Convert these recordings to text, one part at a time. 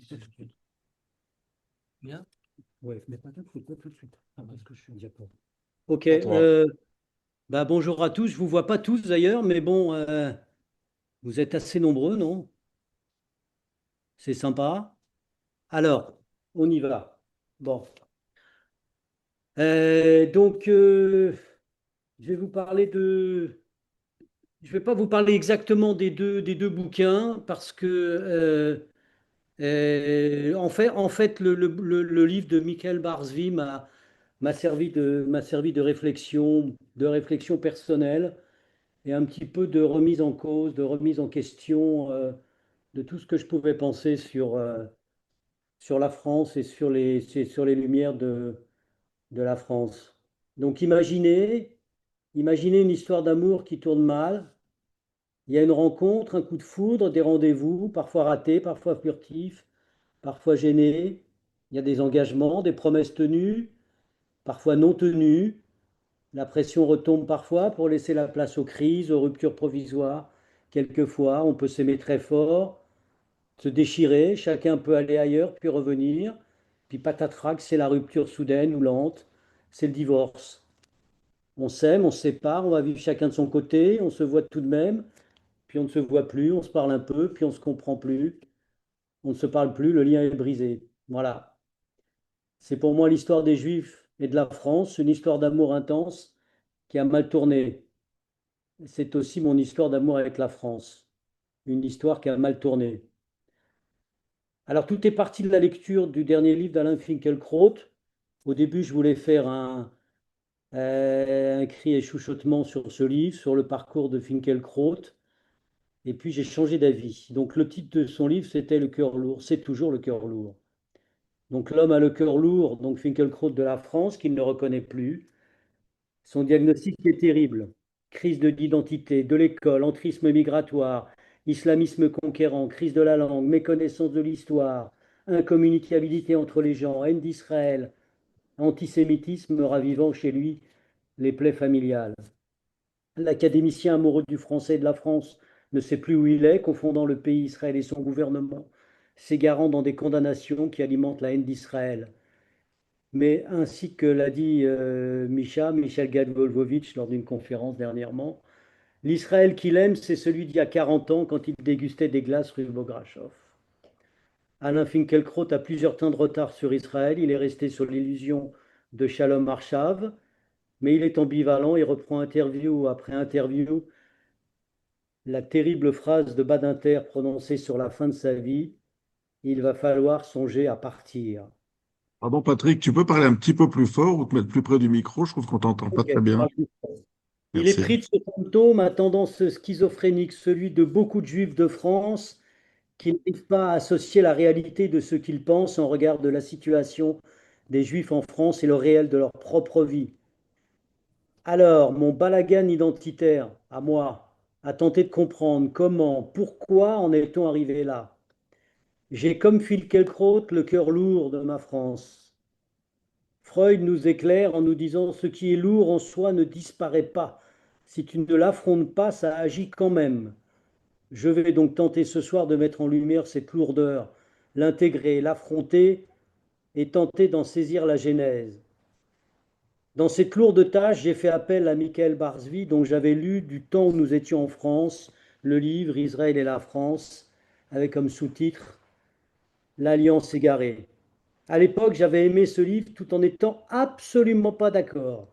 c'est tout de suite. Bien. Ouais, mais pas tout de suite. Ah, parce que je suis diapo. Ok, À toi. bah, bonjour à tous. Je vous vois pas tous d'ailleurs, mais bon, vous êtes assez nombreux, non? C'est sympa. Alors, on y va. Bon. Donc, je vais vous parler de. Je vais pas vous parler exactement des deux bouquins parce que, en fait, le livre de Michael Barsby m'a servi de réflexion personnelle et un petit peu de remise en cause, de remise en question de tout ce que je pouvais penser sur la France et sur les lumières de la France. Donc imaginez une histoire d'amour qui tourne mal. Il y a une rencontre, un coup de foudre, des rendez-vous, parfois ratés, parfois furtifs, parfois gênés. Il y a des engagements, des promesses tenues, parfois non tenues. La pression retombe parfois pour laisser la place aux crises, aux ruptures provisoires. Quelquefois, on peut s'aimer très fort, se déchirer, chacun peut aller ailleurs puis revenir. Puis patatrac, c'est la rupture soudaine ou lente, c'est le divorce. On s'aime, on se sépare, on va vivre chacun de son côté, on se voit tout de même, puis on ne se voit plus, on se parle un peu, puis on ne se comprend plus, on ne se parle plus, le lien est brisé. Voilà. C'est pour moi l'histoire des Juifs et de la France, une histoire d'amour intense qui a mal tourné. C'est aussi mon histoire d'amour avec la France, une histoire qui a mal tourné. Alors tout est parti de la lecture du dernier livre d'Alain Finkielkraut. Au début, je voulais faire un cri et chuchotement sur ce livre, sur le parcours de Finkielkraut, et puis j'ai changé d'avis. Donc le titre de son livre, c'était Le cœur lourd, c'est toujours le cœur lourd. Donc l'homme a le cœur lourd, donc Finkielkraut de la France, qu'il ne reconnaît plus. Son diagnostic est terrible. Crise de l'identité, de l'école, entrisme migratoire, islamisme conquérant, crise de la langue, méconnaissance de l'histoire, incommunicabilité entre les gens, haine d'Israël, antisémitisme ravivant chez lui les plaies familiales. L'académicien amoureux du français et de la France ne sait plus où il est, confondant le pays Israël et son gouvernement, s'égarant dans des condamnations qui alimentent la haine d'Israël. Mais ainsi que l'a dit Michel Gadvolvovitch lors d'une conférence dernièrement, l'Israël qu'il aime, c'est celui d'il y a 40 ans quand il dégustait des glaces rue Bograchov. Alain Finkielkraut a plusieurs temps de retard sur Israël. Il est resté sur l'illusion de Shalom Arshav, mais il est ambivalent et reprend interview après interview la terrible phrase de Badinter prononcée sur la fin de sa vie: il va falloir songer à partir. Pardon, Patrick, tu peux parler un petit peu plus fort ou te mettre plus près du micro? Je trouve qu'on t'entend pas Ok, très bien. il est Merci. pris de ce symptôme à tendance schizophrénique, celui de beaucoup de juifs de France qui n'arrivent pas à associer la réalité de ce qu'ils pensent en regard de la situation des juifs en France et le réel de leur propre vie. Alors, mon balagan identitaire, à moi, a tenté de comprendre comment, pourquoi en est-on arrivé là. J'ai comme Finkielkraut le cœur lourd de ma France. Freud nous éclaire en nous disant: ce qui est lourd en soi ne disparaît pas. Si tu ne l'affrontes pas, ça agit quand même. Je vais donc tenter ce soir de mettre en lumière cette lourdeur, l'intégrer, l'affronter et tenter d'en saisir la genèse. Dans cette lourde tâche, j'ai fait appel à Michael Barsby, dont j'avais lu du temps où nous étions en France, le livre Israël et la France, avec comme sous-titre L'Alliance égarée. À l'époque, j'avais aimé ce livre tout en n'étant absolument pas d'accord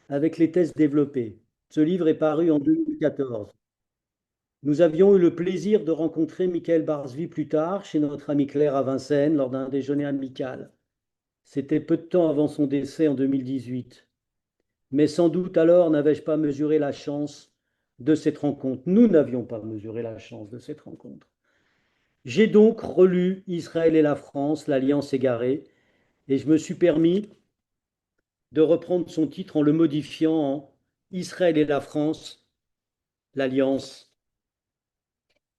avec les thèses développées. Ce livre est paru en 2014. Nous avions eu le plaisir de rencontrer Michael Barsby plus tard chez notre ami Claire à Vincennes lors d'un déjeuner amical. C'était peu de temps avant son décès en 2018. Mais sans doute alors n'avais-je pas mesuré la chance de cette rencontre. Nous n'avions pas mesuré la chance de cette rencontre. J'ai donc relu Israël et la France, l'Alliance égarée, et je me suis permis de reprendre son titre en le modifiant en Israël et la France, l'Alliance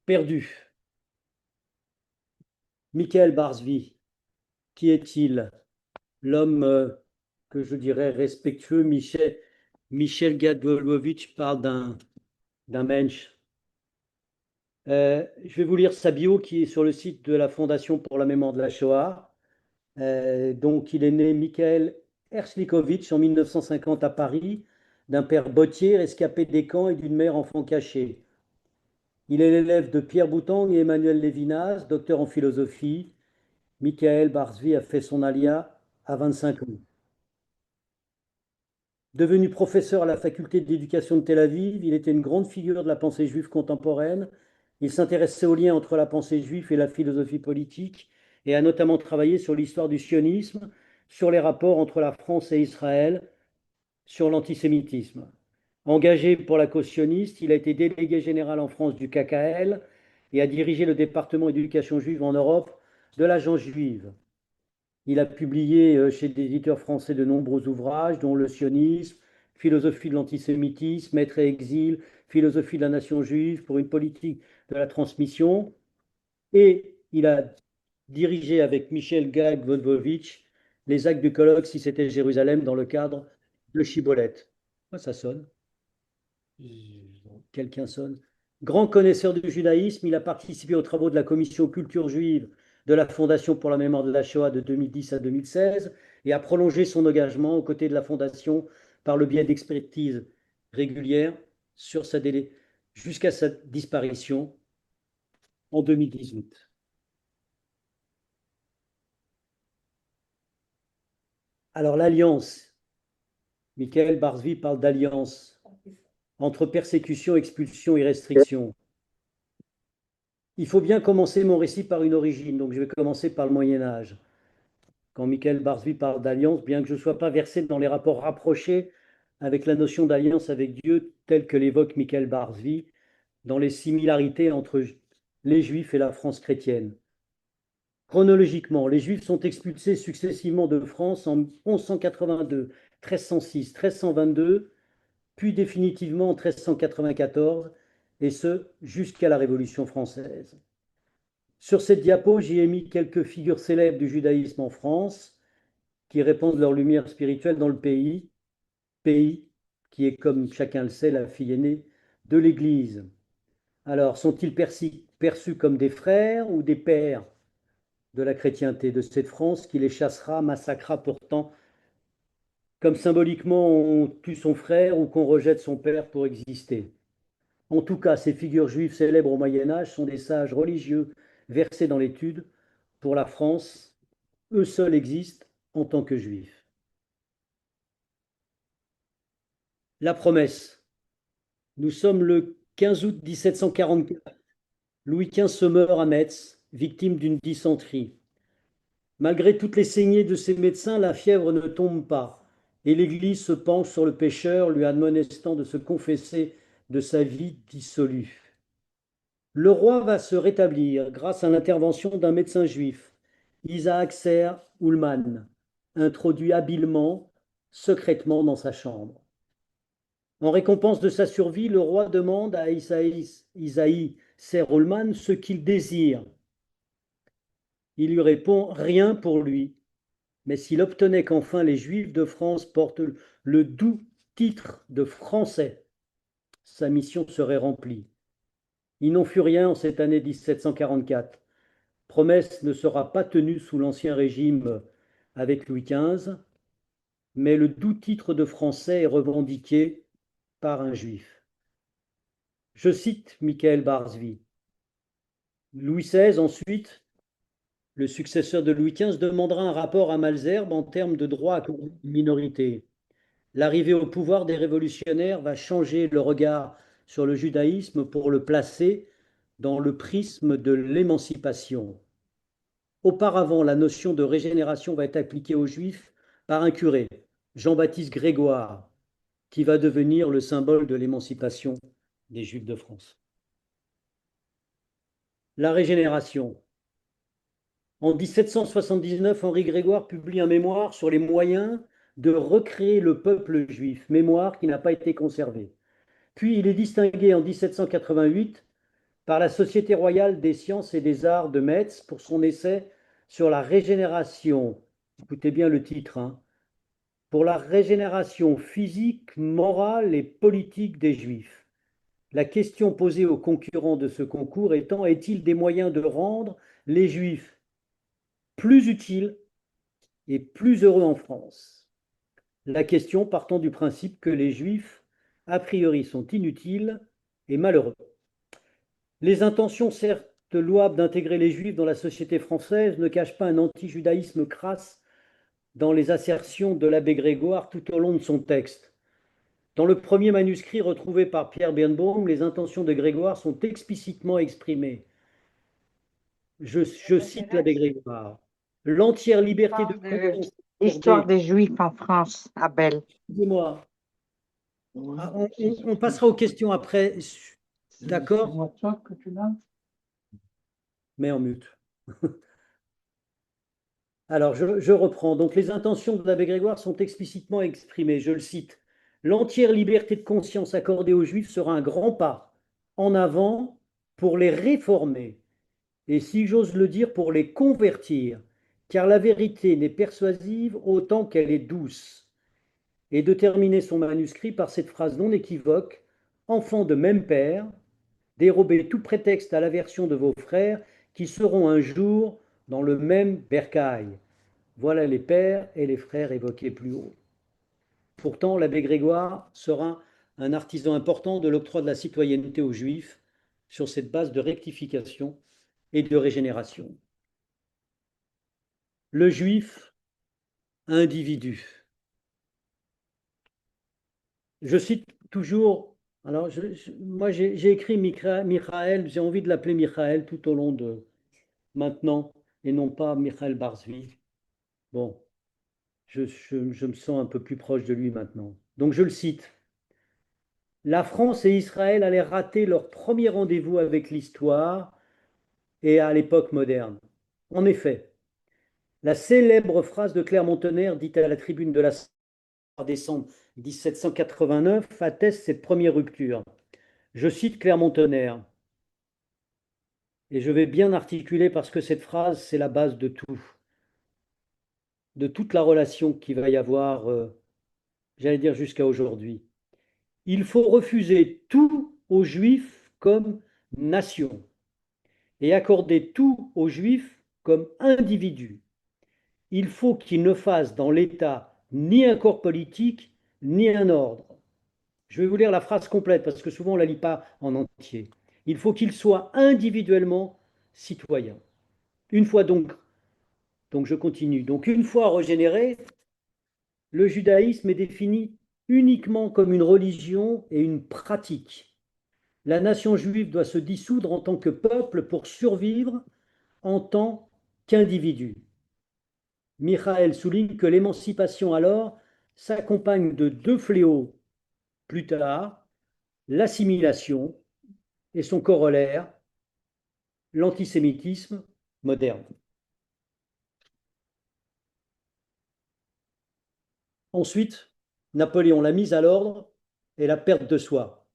perdue. Michael Barsby, qui est-il? L'homme que je dirais respectueux. Michel Gadvolvovitch parle d'un mensch. Je vais vous lire sa bio qui est sur le site de la Fondation pour la mémoire de la Shoah. Donc, il est né Mikhail Ershlikovitch en 1950 à Paris, d'un père bottier rescapé des camps et d'une mère enfant cachée. Il est l'élève de Pierre Boutang et Emmanuel Lévinas, docteur en philosophie. Michael Barzvi a fait son alia à 25 ans. Devenu professeur à la faculté d'éducation de Tel Aviv, il était une grande figure de la pensée juive contemporaine. Il s'intéressait aux liens entre la pensée juive et la philosophie politique et a notamment travaillé sur l'histoire du sionisme, sur les rapports entre la France et Israël, sur l'antisémitisme. Engagé pour la cause sioniste, il a été délégué général en France du KKL et a dirigé le département éducation juive en Europe de l'Agence juive. Il a publié chez des éditeurs français de nombreux ouvrages, dont Le sionisme, Philosophie de l'antisémitisme, Maître et exil, Philosophie de la nation juive pour une politique de la transmission. Et il a dirigé avec Michel Gag-Vodovitch les actes du colloque Si c'était Jérusalem dans le cadre de Chibolette. Ah, ça sonne. Quelqu'un sonne. Grand connaisseur du judaïsme, il a participé aux travaux de la commission culture juive de la Fondation pour la mémoire de la Shoah de 2010 à 2016 et a prolongé son engagement aux côtés de la Fondation par le biais d'expertises régulières sur sa délai jusqu'à sa disparition en 2018. Alors l'alliance, Michael Barzvi parle d'alliance entre persécution, expulsion et restriction. Il faut bien commencer mon récit par une origine, donc je vais commencer par le Moyen Âge. Quand Michael Barzvi parle d'alliance, bien que je ne sois pas versé dans les rapports rapprochés avec la notion d'alliance avec Dieu telle que l'évoque Michael Barzvi, dans les similarités entre les Juifs et la France chrétienne. Chronologiquement, les Juifs sont expulsés successivement de France en 1182, 1306, 1322, puis définitivement en 1394, et ce jusqu'à la Révolution française. Sur cette diapo, j'y ai mis quelques figures célèbres du judaïsme en France qui répandent leur lumière spirituelle dans le pays qui est, comme chacun le sait, la fille aînée de l'Église. Alors, sont-ils perçus comme des frères ou des pères de la chrétienté de cette France qui les chassera, massacra pourtant, comme symboliquement on tue son frère ou qu'on rejette son père pour exister? En tout cas, ces figures juives célèbres au Moyen Âge sont des sages religieux versés dans l'étude. Pour la France, eux seuls existent en tant que juifs. La promesse. Nous sommes le 15 août 1744. Louis XV se meurt à Metz, victime d'une dysenterie. Malgré toutes les saignées de ses médecins, la fièvre ne tombe pas, et l'Église se penche sur le pécheur, lui admonestant de se confesser de sa vie dissolue. Le roi va se rétablir grâce à l'intervention d'un médecin juif, Isaac Ser Ullmann, introduit habilement, secrètement dans sa chambre. En récompense de sa survie, le roi demande à Isaïe Ser Ullmann ce qu'il désire. Il lui répond rien pour lui, mais s'il obtenait qu'enfin les Juifs de France portent le doux titre de Français, sa mission serait remplie. Il n'en fut rien en cette année 1744. Promesse ne sera pas tenue sous l'Ancien Régime avec Louis XV, mais le doux titre de Français est revendiqué par un Juif. Je cite Michael Barzvi. Louis XVI, ensuite, le successeur de Louis XV, demandera un rapport à Malesherbes en termes de droits accordés aux minorités. L'arrivée au pouvoir des révolutionnaires va changer le regard sur le judaïsme pour le placer dans le prisme de l'émancipation. Auparavant, la notion de régénération va être appliquée aux Juifs par un curé, Jean-Baptiste Grégoire, qui va devenir le symbole de l'émancipation des Juifs de France. La régénération. En 1779, Henri Grégoire publie un mémoire sur les moyens de recréer le peuple juif, mémoire qui n'a pas été conservé. Puis il est distingué en 1788 par la Société royale des sciences et des arts de Metz pour son essai sur la régénération. Écoutez bien le titre, hein, pour la régénération physique, morale et politique des Juifs. La question posée aux concurrents de ce concours étant, est-il des moyens de rendre les Juifs plus utiles et plus heureux en France? La question partant du principe que les Juifs, a priori, sont inutiles et malheureux. Les intentions, certes louables, d'intégrer les Juifs dans la société française ne cachent pas un anti-judaïsme crasse dans les assertions de l'abbé Grégoire tout au long de son texte. Dans le premier manuscrit retrouvé par Pierre Birnbaum, les intentions de Grégoire sont explicitement exprimées. Ça Je cite l'abbé m'intéresse. Grégoire. L'entière Tu liberté de parles de conscience l'histoire accordée. des Juifs en France, Abel. Excusez-moi. Oui, Ah, c'est sur on ton- passera aux questions après. c'est sur D'accord? WhatsApp que tu l'as? Mais en mute. Alors, je reprends. Donc, les intentions de l'abbé Grégoire sont explicitement exprimées. Je le cite. L'entière liberté de conscience accordée aux Juifs sera un grand pas en avant pour les réformer, et si j'ose le dire, pour les convertir, car la vérité n'est persuasive autant qu'elle est douce. Et de terminer son manuscrit par cette phrase non équivoque, enfants de même père, dérobez tout prétexte à l'aversion de vos frères qui seront un jour dans le même bercail. Voilà les pères et les frères évoqués plus haut. Pourtant, l'abbé Grégoire sera un artisan important de l'octroi de la citoyenneté aux Juifs sur cette base de rectification et de régénération. Le Juif, individu. Je cite toujours, alors moi j'ai écrit Michael, j'ai envie de l'appeler Michael tout au long de maintenant et non pas Michael Barzvi. Bon, je me sens un peu plus proche de lui maintenant. Donc je le cite. La France et Israël allaient rater leur premier rendez-vous avec l'histoire et à l'époque moderne. En effet, la célèbre phrase de Clermont-Tonnerre dite à la tribune de la en décembre 1789 atteste cette première rupture. Je cite Clermont-Tonnerre, et je vais bien articuler parce que cette phrase, c'est la base de tout, de toute la relation qu'il va y avoir, j'allais dire jusqu'à aujourd'hui. Il faut refuser tout aux Juifs comme nation et accorder tout aux Juifs comme individus. Il faut qu'ils ne fassent dans l'État ni un corps politique, ni un ordre. Je vais vous lire la phrase complète parce que souvent on ne la lit pas en entier. Il faut qu'ils soient individuellement citoyens. Une fois donc je continue. Donc une fois régénéré, le judaïsme est défini uniquement comme une religion et une pratique. La nation juive doit se dissoudre en tant que peuple pour survivre en tant qu'individu. Michael souligne que l'émancipation alors s'accompagne de deux fléaux plus tard, l'assimilation et son corollaire, l'antisémitisme moderne. Ensuite, Napoléon, la mise à l'ordre et la perte de soi.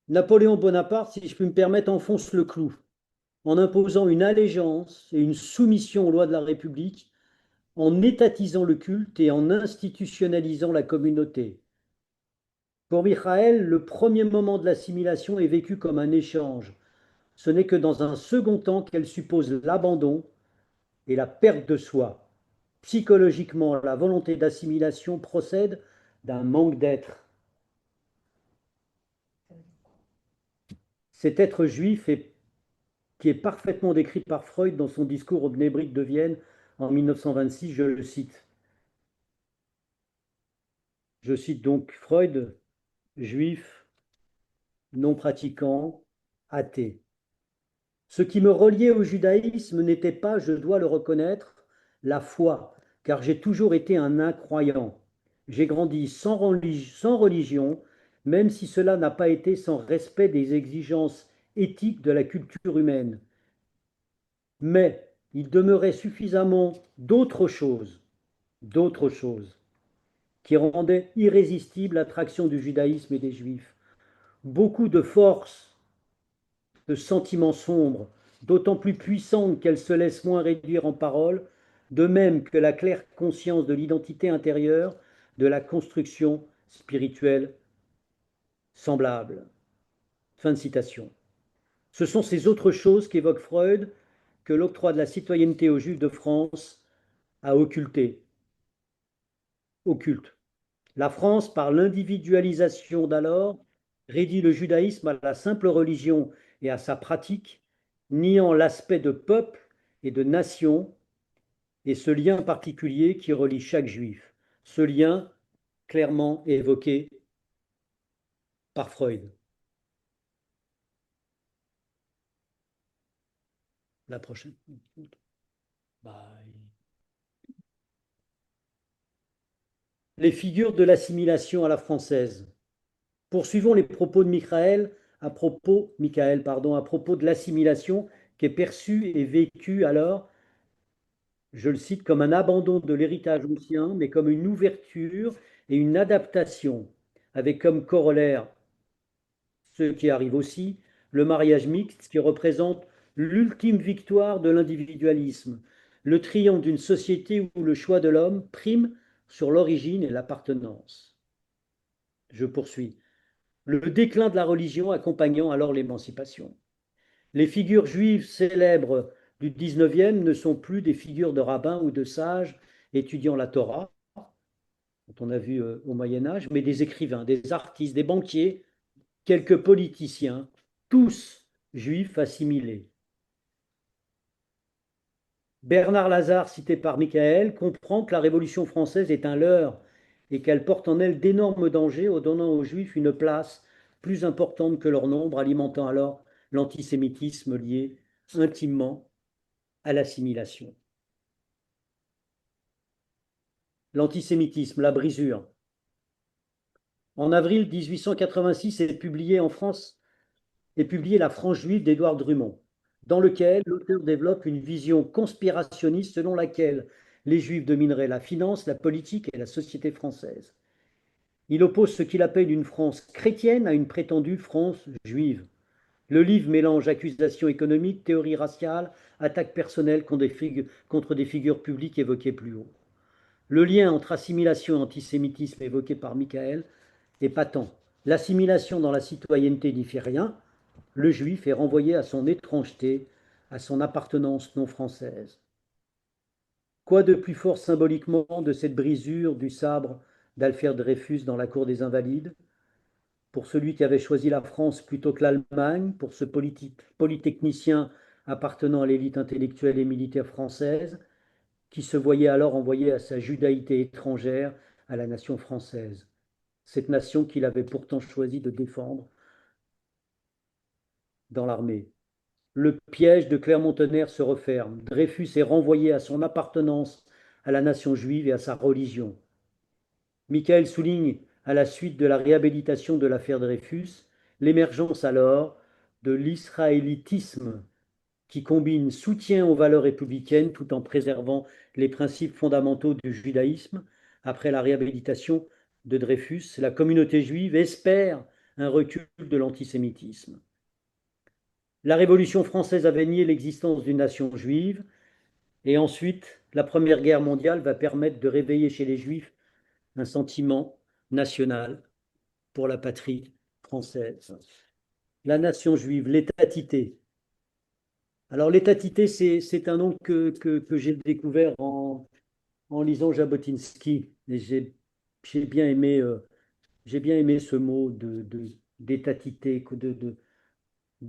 Napoléon Bonaparte, si je puis me permettre, enfonce le clou en imposant une allégeance et une soumission aux lois de la République, en étatisant le culte et en institutionnalisant la communauté. Pour Michael, le premier moment de l'assimilation est vécu comme un échange. Ce n'est que dans un second temps qu'elle suppose l'abandon et la perte de soi. Psychologiquement, la volonté d'assimilation procède d'un manque d'être. Cet être juif qui est parfaitement décrit par Freud dans son discours au Bnei de Vienne en 1926, je le cite. Je cite donc Freud, juif, non pratiquant, athée. Ce qui me reliait au judaïsme n'était pas, je dois le reconnaître, la foi, car j'ai toujours été un incroyant. J'ai grandi sans religion, même si cela n'a pas été sans respect des exigences éthiques de la culture humaine. Mais il demeurait suffisamment d'autres choses, qui rendaient irrésistible l'attraction du judaïsme et des juifs. Beaucoup de force, de sentiments sombres, d'autant plus puissantes qu'elles se laissent moins réduire en paroles, de même que la claire conscience de l'identité intérieure, de la construction spirituelle semblable. Fin de citation. Ce sont ces autres choses qu'évoque Freud que l'octroi de la citoyenneté aux Juifs de France a occulté. Occulte. La France, par l'individualisation d'alors, réduit le judaïsme à la simple religion et à sa pratique, niant l'aspect de peuple et de nation et ce lien particulier qui relie chaque juif. Ce lien clairement évoqué par Freud. La prochaine. Les figures de l'assimilation à la française. Poursuivons les propos de Michael à propos de l'assimilation qui est perçue et vécue alors, je le cite, comme un abandon de l'héritage ancien, mais comme une ouverture et une adaptation, avec comme corollaire, ce qui arrive aussi, le mariage mixte qui représente l'ultime victoire de l'individualisme, le triomphe d'une société où le choix de l'homme prime sur l'origine et l'appartenance. Je poursuis. Le déclin de la religion accompagnant alors l'émancipation. Les figures juives célèbres du XIXe ne sont plus des figures de rabbins ou de sages étudiant la Torah, dont on a vu au Moyen Âge, mais des écrivains, des artistes, des banquiers, quelques politiciens, tous juifs assimilés. Bernard Lazare, cité par Michael, comprend que la Révolution française est un leurre et qu'elle porte en elle d'énormes dangers, en donnant aux Juifs une place plus importante que leur nombre, alimentant alors l'antisémitisme lié intimement à l'assimilation. L'antisémitisme, la brisure. En avril 1886 est publiée en France La France juive d'Édouard Drummond, dans lequel l'auteur développe une vision conspirationniste selon laquelle les Juifs domineraient la finance, la politique et la société française. Il oppose ce qu'il appelle une France chrétienne à une prétendue France juive. Le livre mélange accusations économiques, théories raciales, attaques personnelles contre des figures publiques évoquées plus haut. Le lien entre assimilation et antisémitisme évoqué par Michael est patent. L'assimilation dans la citoyenneté n'y fait rien. Le juif est renvoyé à son étrangeté, à son appartenance non française. Quoi de plus fort symboliquement de cette brisure du sabre d'Alfred Dreyfus dans la cour des Invalides? Pour celui qui avait choisi la France plutôt que l'Allemagne, pour ce polytechnicien appartenant à l'élite intellectuelle et militaire française, qui se voyait alors envoyé à sa judaïté étrangère à la nation française, cette nation qu'il avait pourtant choisi de défendre dans l'armée. Le piège de Clermont-Tonnerre se referme. Dreyfus est renvoyé à son appartenance à la nation juive et à sa religion. Michael souligne, à la suite de la réhabilitation de l'affaire Dreyfus, l'émergence alors de l'israélitisme qui combine soutien aux valeurs républicaines tout en préservant les principes fondamentaux du judaïsme. Après la réhabilitation de Dreyfus, la communauté juive espère un recul de l'antisémitisme. La Révolution française avait nié l'existence d'une nation juive, et ensuite, la Première Guerre mondiale va permettre de réveiller chez les Juifs un sentiment national pour la patrie française. La nation juive, l'étatité. Alors l'étatité, c'est un nom que j'ai découvert en lisant Jabotinsky, et j'ai bien aimé, ce mot d'étatité,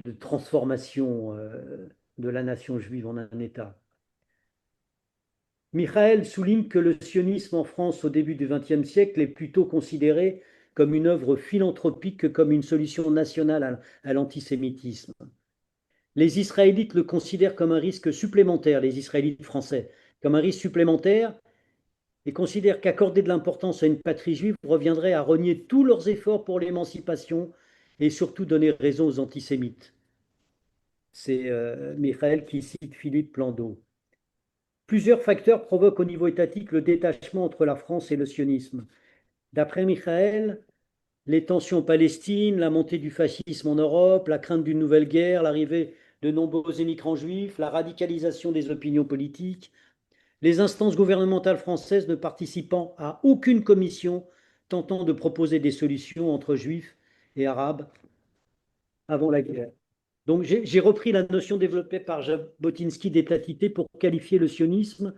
de transformation de la nation juive en un État. Michael souligne que le sionisme en France au début du XXe siècle est plutôt considéré comme une œuvre philanthropique que comme une solution nationale à l'antisémitisme. Les Israélites le considèrent comme un risque supplémentaire, les Israélites français, comme un risque supplémentaire, et considèrent qu'accorder de l'importance à une patrie juive reviendrait à renier tous leurs efforts pour l'émancipation et surtout donner raison aux antisémites. C'est Michael qui cite Philippe Landau. Plusieurs facteurs provoquent au niveau étatique le détachement entre la France et le sionisme. D'après Michael, les tensions en Palestine, la montée du fascisme en Europe, la crainte d'une nouvelle guerre, l'arrivée de nombreux émigrants juifs, la radicalisation des opinions politiques, les instances gouvernementales françaises ne participant à aucune commission tentant de proposer des solutions entre juifs et arabes avant la guerre. Donc j'ai repris la notion développée par Jabotinsky d'étatité pour qualifier le sionisme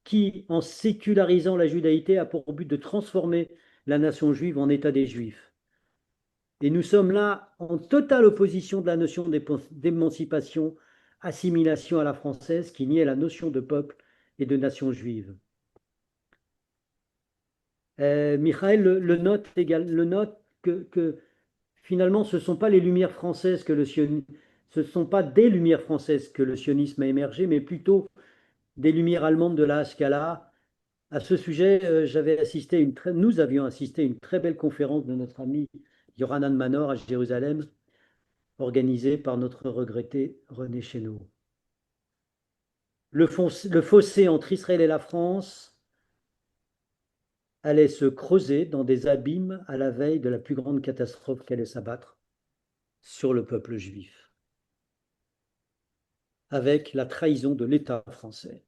qui, en sécularisant la judaïté, a pour but de transformer la nation juive en État des Juifs. Et nous sommes là en totale opposition de la notion d'émancipation, assimilation à la française, qui niait la notion de peuple et de nation juive. Michael le note que finalement, ce ne sont pas les Lumières françaises que ce ne sont pas des Lumières françaises que le sionisme a émergé, mais plutôt des Lumières allemandes de la Haskalah. À ce sujet, nous avions assisté à une très belle conférence de notre ami Yohanan Manor à Jérusalem, organisée par notre regretté René Chéneau. Le fossé entre Israël et la France allait se creuser dans des abîmes à la veille de la plus grande catastrophe qu'allait s'abattre sur le peuple juif, avec la trahison de l'État français.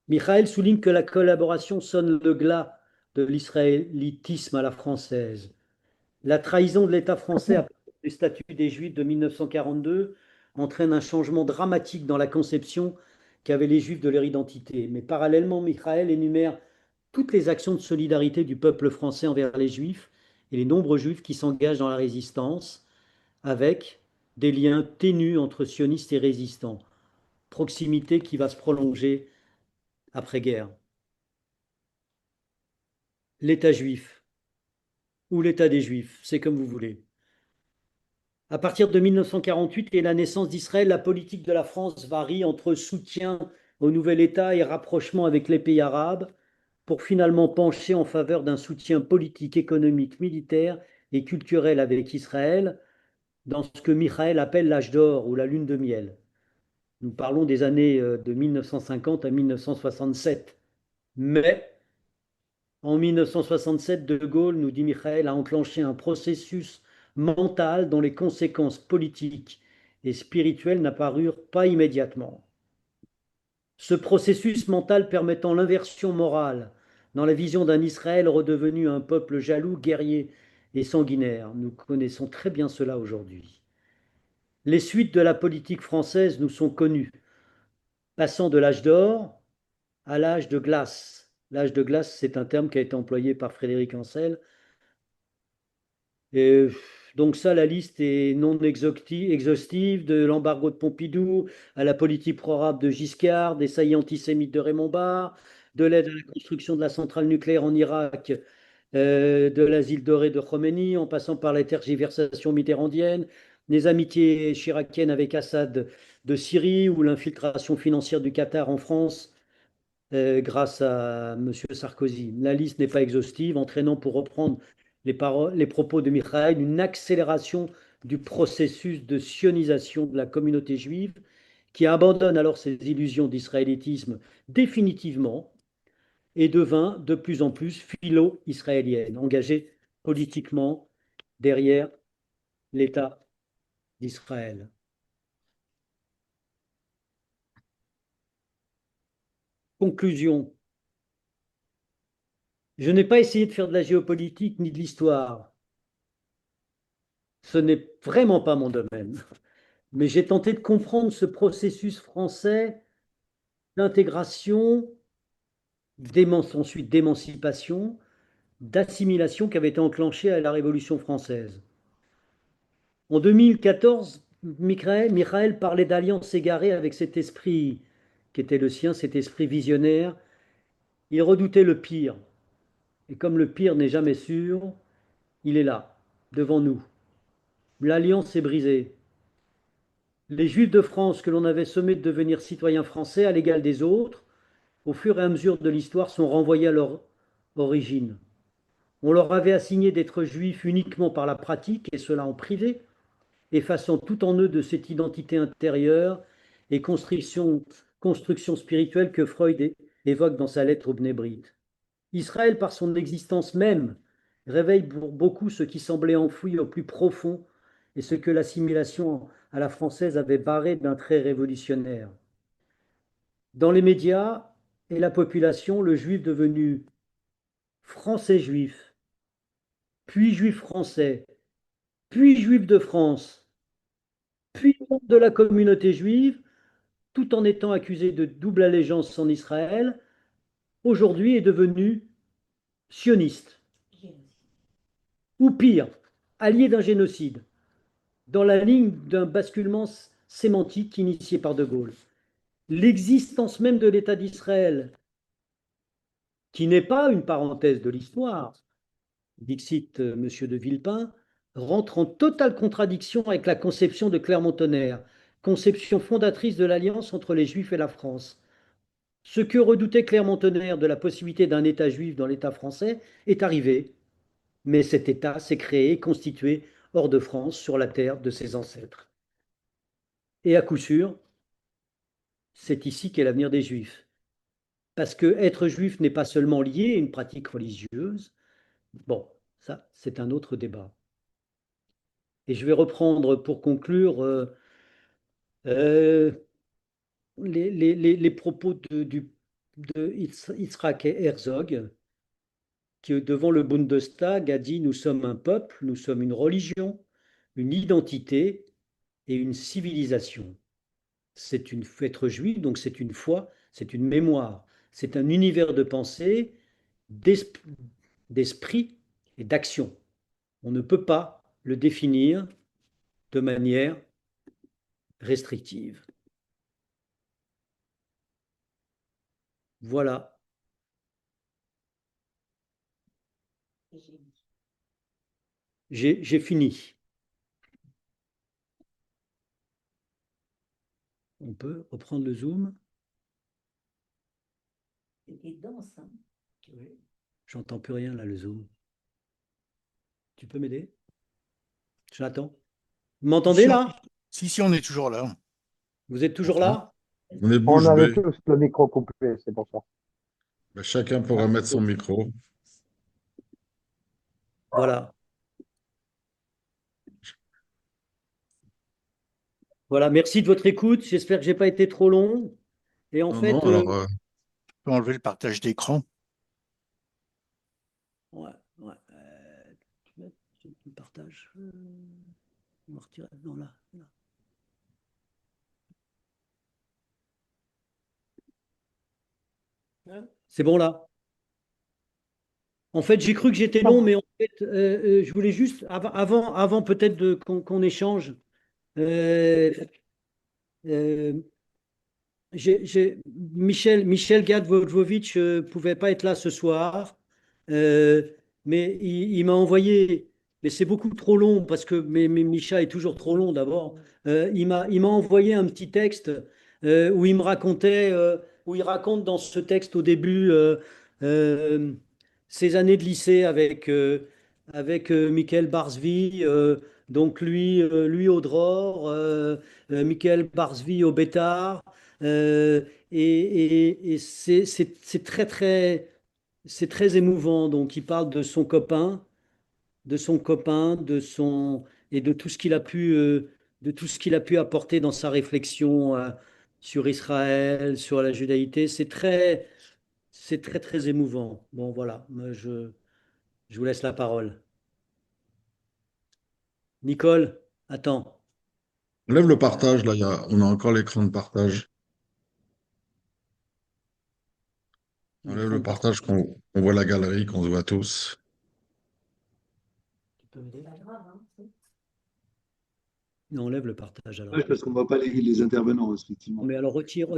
Michael souligne que la collaboration sonne le glas de l'israélitisme à la française. La trahison de l'État français à du statut des Juifs de 1942 entraîne un changement dramatique dans la conception qu'avaient les Juifs de leur identité. Mais parallèlement, Michael énumère toutes les actions de solidarité du peuple français envers les Juifs et les nombreux Juifs qui s'engagent dans la résistance, avec des liens ténus entre sionistes et résistants, proximité qui va se prolonger après-guerre. L'État juif ou l'État des Juifs, c'est comme vous voulez. À partir de 1948 et la naissance d'Israël, la politique de la France varie entre soutien au nouvel État et rapprochement avec les pays arabes, pour finalement pencher en faveur d'un soutien politique, économique, militaire et culturel avec Israël, dans ce que Michael appelle l'âge d'or ou la lune de miel. Nous parlons des années de 1950 à 1967. Mais en 1967, De Gaulle, nous dit Michael, a enclenché un processus mental dont les conséquences politiques et spirituelles n'apparurent pas immédiatement. Ce processus mental permettant l'inversion morale dans la vision d'un Israël redevenu un peuple jaloux, guerrier et sanguinaire. Nous connaissons très bien cela aujourd'hui. Les suites de la politique française nous sont connues, passant de l'âge d'or à l'âge de glace. L'âge de glace, c'est un terme qui a été employé par Frédéric Ancel. Et donc ça, la liste est non exhaustive, de l'embargo de Pompidou à la politique pro-arabe de Giscard, des saillies antisémites de Raymond Barre, de l'aide à la construction de la centrale nucléaire en Irak, de l'asile doré de Khomeini, en passant par les tergiversations mitterrandiennes, les amitiés chiraciennes avec Assad de Syrie ou l'infiltration financière du Qatar en France grâce à M. Sarkozy. La liste n'est pas exhaustive, entraînant, pour reprendre les propos de Michael, une accélération du processus de sionisation de la communauté juive, qui abandonne alors ses illusions d'israélitisme définitivement et devint de plus en plus philo-israélienne, engagée politiquement derrière l'État d'Israël. Conclusion. Je n'ai pas essayé de faire de la géopolitique ni de l'histoire. Ce n'est vraiment pas mon domaine. Mais j'ai tenté de comprendre ce processus français d'intégration, ensuite d'émancipation, d'assimilation qui avait été enclenché à la Révolution française. En 2014, Michael parlait d'alliance égarée avec cet esprit qui était le sien, cet esprit visionnaire. Il redoutait le pire. Et comme le pire n'est jamais sûr, il est là, devant nous. L'alliance est brisée. Les Juifs de France que l'on avait sommés de devenir citoyens français à l'égal des autres, au fur et à mesure de l'histoire, sont renvoyés à leur origine. On leur avait assigné d'être juifs uniquement par la pratique, et cela en privé, effaçant tout en eux de cette identité intérieure et construction spirituelle que Freud évoque dans sa lettre aux Bnébrites. Israël, par son existence même, réveille pour beaucoup ce qui semblait enfoui au plus profond et ce que l'assimilation à la française avait barré d'un trait révolutionnaire. Dans les médias et la population, le juif devenu français juif, puis juif français, puis juif de France, puis membre de la communauté juive, tout en étant accusé de double allégeance en Israël, aujourd'hui est devenu sioniste, ou pire, allié d'un génocide, dans la ligne d'un basculement sémantique initié par De Gaulle. L'existence même de l'État d'Israël, qui n'est pas une parenthèse de l'histoire, dixit M. de Villepin, rentre en totale contradiction avec la conception de Clermont-Tonnerre, conception fondatrice de l'alliance entre les Juifs et la France. Ce que redoutait Clermont-Tonnerre de la possibilité d'un État juif dans l'État français est arrivé, mais cet État s'est créé, constitué hors de France, sur la terre de ses ancêtres. Et à coup sûr, c'est ici qu'est l'avenir des Juifs. Parce que être juif n'est pas seulement lié à une pratique religieuse. Bon, ça, c'est un autre débat. Et je vais reprendre pour conclure euh, les propos de Yitzhak Herzog, qui, devant le Bundestag, a dit: Nous sommes un peuple, nous sommes une religion, une identité et une civilisation. C'est une être juif, donc c'est une foi, c'est une mémoire, c'est un univers de pensée, d'esprit et d'action. On ne peut pas le définir de manière restrictive. Voilà. J'ai fini. On peut reprendre le zoom. C'était dense, hein. Oui. J'entends plus rien là, le zoom. Tu peux m'aider, Jonathan? Vous m'entendez là? Si, on est toujours là. Vous êtes toujours là? On est On bouche avait bée. tous le micro coupé, c'est pour ça. Ben, chacun pourra mettre son micro. Voilà. Voilà, merci de votre écoute. J'espère que j'ai pas été trop long. Et en Non, fait, non, alors, On peut enlever le partage d'écran. ouais, ouais, je partage. On va retirer. Non, là, là. C'est bon là? En fait, j'ai cru que j'étais long, mais en fait, je voulais juste, avant peut-être qu'on échange, euh, euh, Michel Gad-Vodvovitch ne pouvait pas être là ce soir, euh, mais il m'a envoyé, mais c'est beaucoup trop long parce que Micha est toujours trop long d'abord. Il m'a envoyé un petit texte où il me racontait, où il raconte dans ce texte au début euh, ses années de lycée avec Michael Barsby, donc lui au Dror, Michael Barsby au Bétard. Euh, et c'est c'est très émouvant. Donc, il parle de son copain, et de tout ce qu'il a de tout ce qu'il a pu apporter dans sa réflexion sur Israël, sur la judaïté. C'est très, très émouvant. Bon, voilà, moi, je vous laisse la parole. Nicole, attends. on lève le partage, là, on a encore l'écran de partage. On lève L'écran le de partage. partage, qu'on voit la galerie, qu'on se voit tous. Tu peux m'aider? Pas grave, hein. Non, on lève le partage alors. Ouais, parce qu'on ne voit pas les intervenants, Non, effectivement. mais alors retire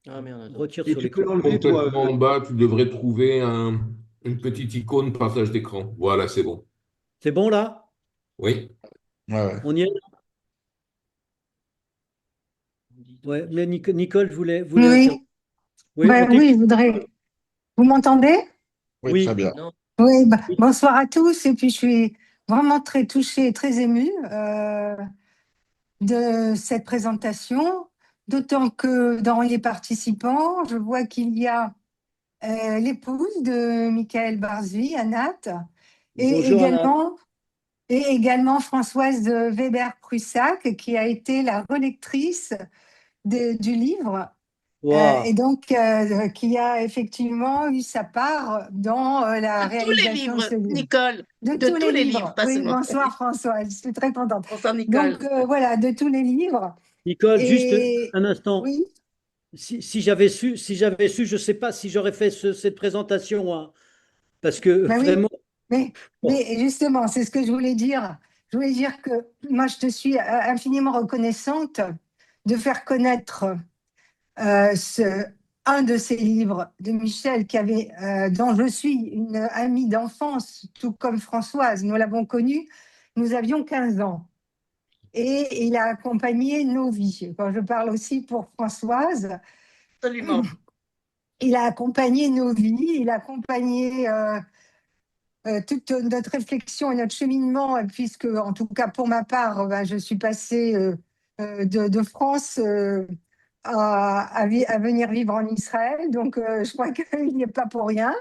Ah merde, attends. retire Et sur tu peux l'écran. l'enlever, toi. Complètement en bas, tu devrais trouver une petite icône partage d'écran. Voilà, c'est bon. C'est bon là? Oui. Ouais, ouais. On y est? Ouais, mais Nicole voulait intervenir. Oui, Oui, on t'écoute. oui, je voudrais. Vous m'entendez? Oui, Oui. très bien. Non. Oui, Oui. bonsoir à tous. Et puis, je suis vraiment très touchée et très émue de cette présentation, d'autant que dans les participants, je vois qu'il y a l'épouse de Michael Barzui, Anat, et Bonjour Anna. également Françoise Weber-Prussac, qui a été la relectrice du livre. Waouh. Et donc qui a effectivement eu sa part dans la De tous les réalisation de livres, ce livre. Nicole, De de tous tous les les livres, livres. pas Oui, seulement. bonsoir Françoise, je suis très contente. Bonsoir, Nicole. Donc voilà, de tous les livres. Nicole, juste Et un instant. oui, Si j'avais su, je ne sais pas si j'aurais fait cette présentation, hein, parce que ben oui, vraiment, bon, mais justement, c'est ce que je voulais dire. Je voulais dire que moi, je te suis infiniment reconnaissante de faire connaître un de ces livres de Michel dont je suis une amie d'enfance, tout comme Françoise. Nous l'avons connu, nous avions 15 ans. Et il a accompagné nos vies. Quand je parle aussi pour Françoise, Absolument. il a accompagné nos vies, il a accompagné toute notre réflexion et notre cheminement, puisque, en tout cas pour ma part, ben, je suis passée de France à venir vivre en Israël. Donc, je crois qu'il n'y est pas pour rien.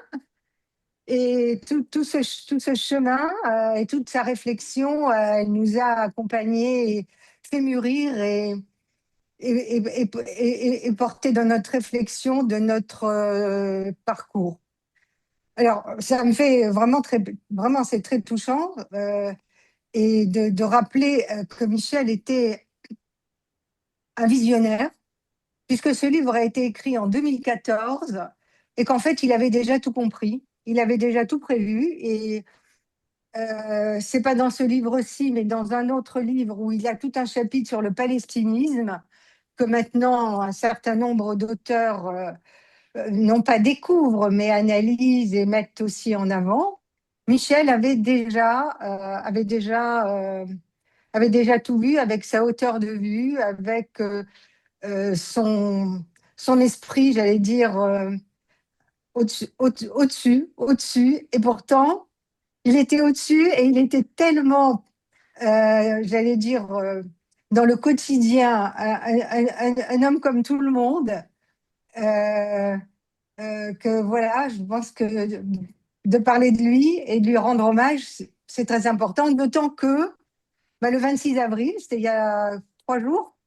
Et tout ce chemin et toute sa réflexion, elle nous a accompagnés et fait mûrir et porter dans notre réflexion de notre parcours. Alors, ça me fait vraiment, c'est très touchant et de rappeler que Michel était un visionnaire, puisque ce livre a été écrit en 2014 et qu'en fait, il avait déjà tout compris, il avait déjà tout prévu. Et c'est pas dans ce livre-ci, mais dans un autre livre où il y a tout un chapitre sur le palestinisme que maintenant un certain nombre d'auteurs non pas découvrent, mais analysent et mettent aussi en avant. Michel avait déjà tout vu avec sa hauteur de vue, avec son esprit, j'allais dire, au-dessus. Et pourtant, il était au-dessus et il était tellement, j'allais dire, dans le quotidien, un homme comme tout le monde, que voilà, je pense que de parler de lui et de lui rendre hommage, c'est très important, d'autant que bah, le 26 avril, c'était il y a 3 jours,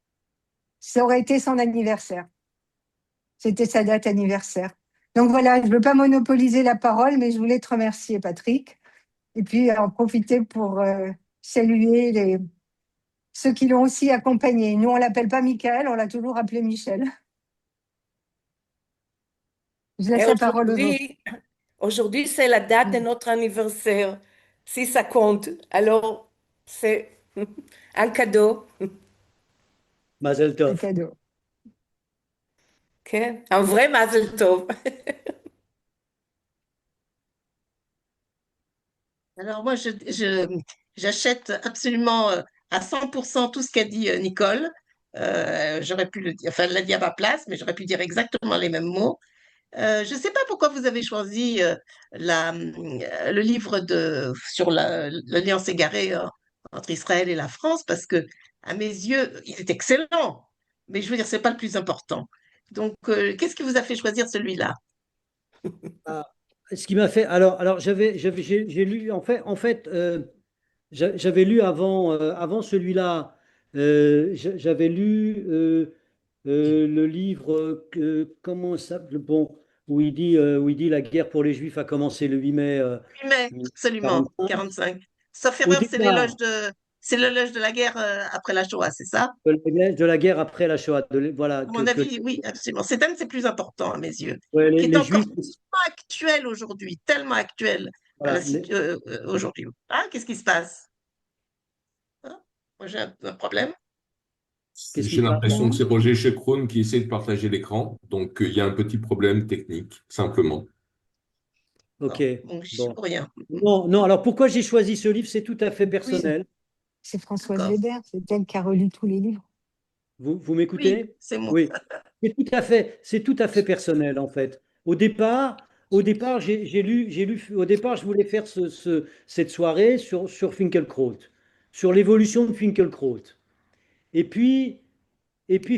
ça aurait été son anniversaire. C'était sa date anniversaire. Donc voilà, je ne veux pas monopoliser la parole, mais je voulais te remercier, Patrick, et puis en profiter pour saluer ceux qui l'ont aussi accompagné. Nous, on ne l'appelle pas Michael, on l'a toujours appelé Michel. Je laisse Et la parole aux autres. aujourd'hui, c'est la date de notre anniversaire, si ça compte. Alors, c'est un cadeau, Mazel Un Tov. cadeau. ok? Un vrai Mazel Tov. Alors moi, j'achète absolument à 100% tout ce qu'a dit Nicole. J'aurais pu le dire, enfin, elle l'a dit à ma place, mais j'aurais pu dire exactement les mêmes mots. Je ne sais pas pourquoi vous avez choisi le livre sur l'alliance égarée entre Israël et la France, parce que, à mes yeux, il est excellent. Mais je veux dire, c'est pas le plus important. Donc, qu'est-ce qui vous a fait choisir celui-là? Ah, ce qui m'a fait. Alors j'ai lu, en fait, j'avais lu avant celui-là, j'avais lu le livre, comment ça, bon, où il dit la guerre pour les Juifs a commencé le 8 mai Oui, mais absolument, 45. 45. Sauf Au erreur, départ, c'est l'éloge de la guerre après la Shoah, c'est ça? de la guerre après la Shoah, voilà, À mon avis, oui, absolument. C'est un de ses plus importants à mes yeux, ouais, qui est les encore Juifs, tellement actuel aujourd'hui, tellement actuel voilà, aujourd'hui. Ah, qu'est-ce qui se passe? Hein. Moi, j'ai un problème. qu'est-ce qui J'ai se passe? l'impression que c'est Roger Checrone qui essaie de partager l'écran. Donc, il y a un petit problème technique, simplement. Ok, Non, donc je suis bon. pour rien. Non, non, alors pourquoi j'ai choisi ce livre? C'est tout à fait Oui, personnel. C'est Françoise d'accord. Weber, c'est elle qui a relu tous les livres. Vous Oui, m'écoutez? c'est moi. Oui. C'est tout à fait personnel, en fait. Au départ, au départ, je voulais faire cette soirée sur Finkielkraut, sur l'évolution de Finkielkraut. Et puis,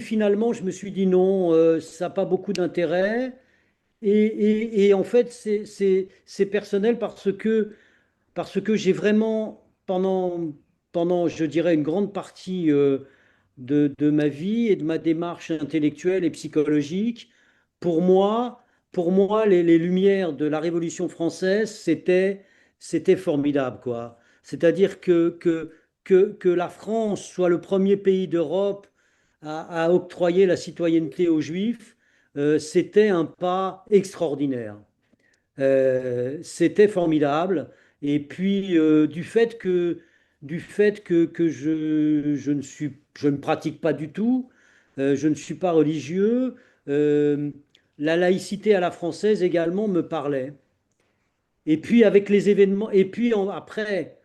finalement, je me suis dit non, ça n'a pas beaucoup d'intérêt. Et en fait, c'est personnel parce que j'ai vraiment, pendant, je dirais, une grande partie de ma vie et de ma démarche intellectuelle et psychologique, pour moi, pour moi, les lumières de la Révolution française, c'était formidable, quoi. C'est-à-dire que la France soit le premier pays d'Europe à octroyer la citoyenneté aux Juifs, c'était un pas extraordinaire. C'était formidable. Et puis, du fait que je ne pratique pas du tout, je ne suis pas religieux, euh, la laïcité à la française également me parlait. Et puis, avec les événements, et puis après,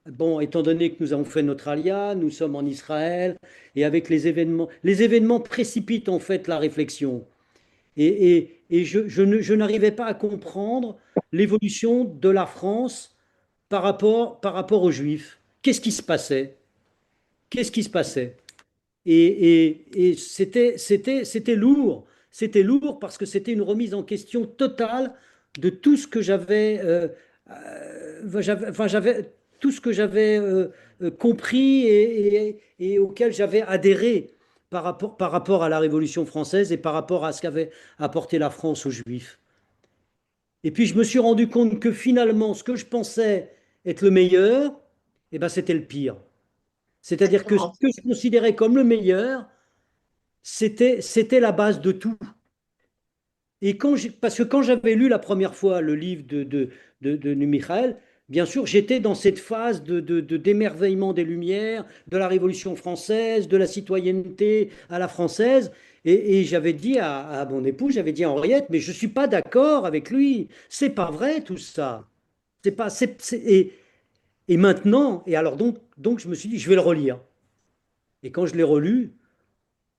bon, étant donné que nous avons fait notre alia, nous sommes en Israël, et avec les événements précipitent en fait la réflexion. Et je n'arrivais pas à comprendre l'évolution de la France par rapport aux Juifs. Qu'est-ce qui se passait? Qu'est-ce qui se passait? Et c'était lourd. C'était lourd parce que c'était une remise en question totale de tout ce que j'avais tout ce que j'avais compris et auquel j'avais adhéré par rapport à la Révolution française et par rapport à ce qu'avait apporté la France aux Juifs. Et puis je me suis rendu compte que finalement, ce que je pensais être le meilleur, eh ben, c'était le pire. C'est-à-dire que ce Exactement. que je considérais comme le meilleur, c'était la base de tout. Et parce que quand j'avais lu la première fois le livre de Michael, bien sûr, j'étais dans cette phase d'émerveillement des Lumières, de la Révolution française, de la citoyenneté à la française. Et j'avais dit à mon époux, j'avais dit à Henriette, mais je ne suis pas d'accord avec lui. C'est pas vrai tout ça. C'est pas, et maintenant, et alors donc je me suis dit, je vais le relire. Et quand je l'ai relu,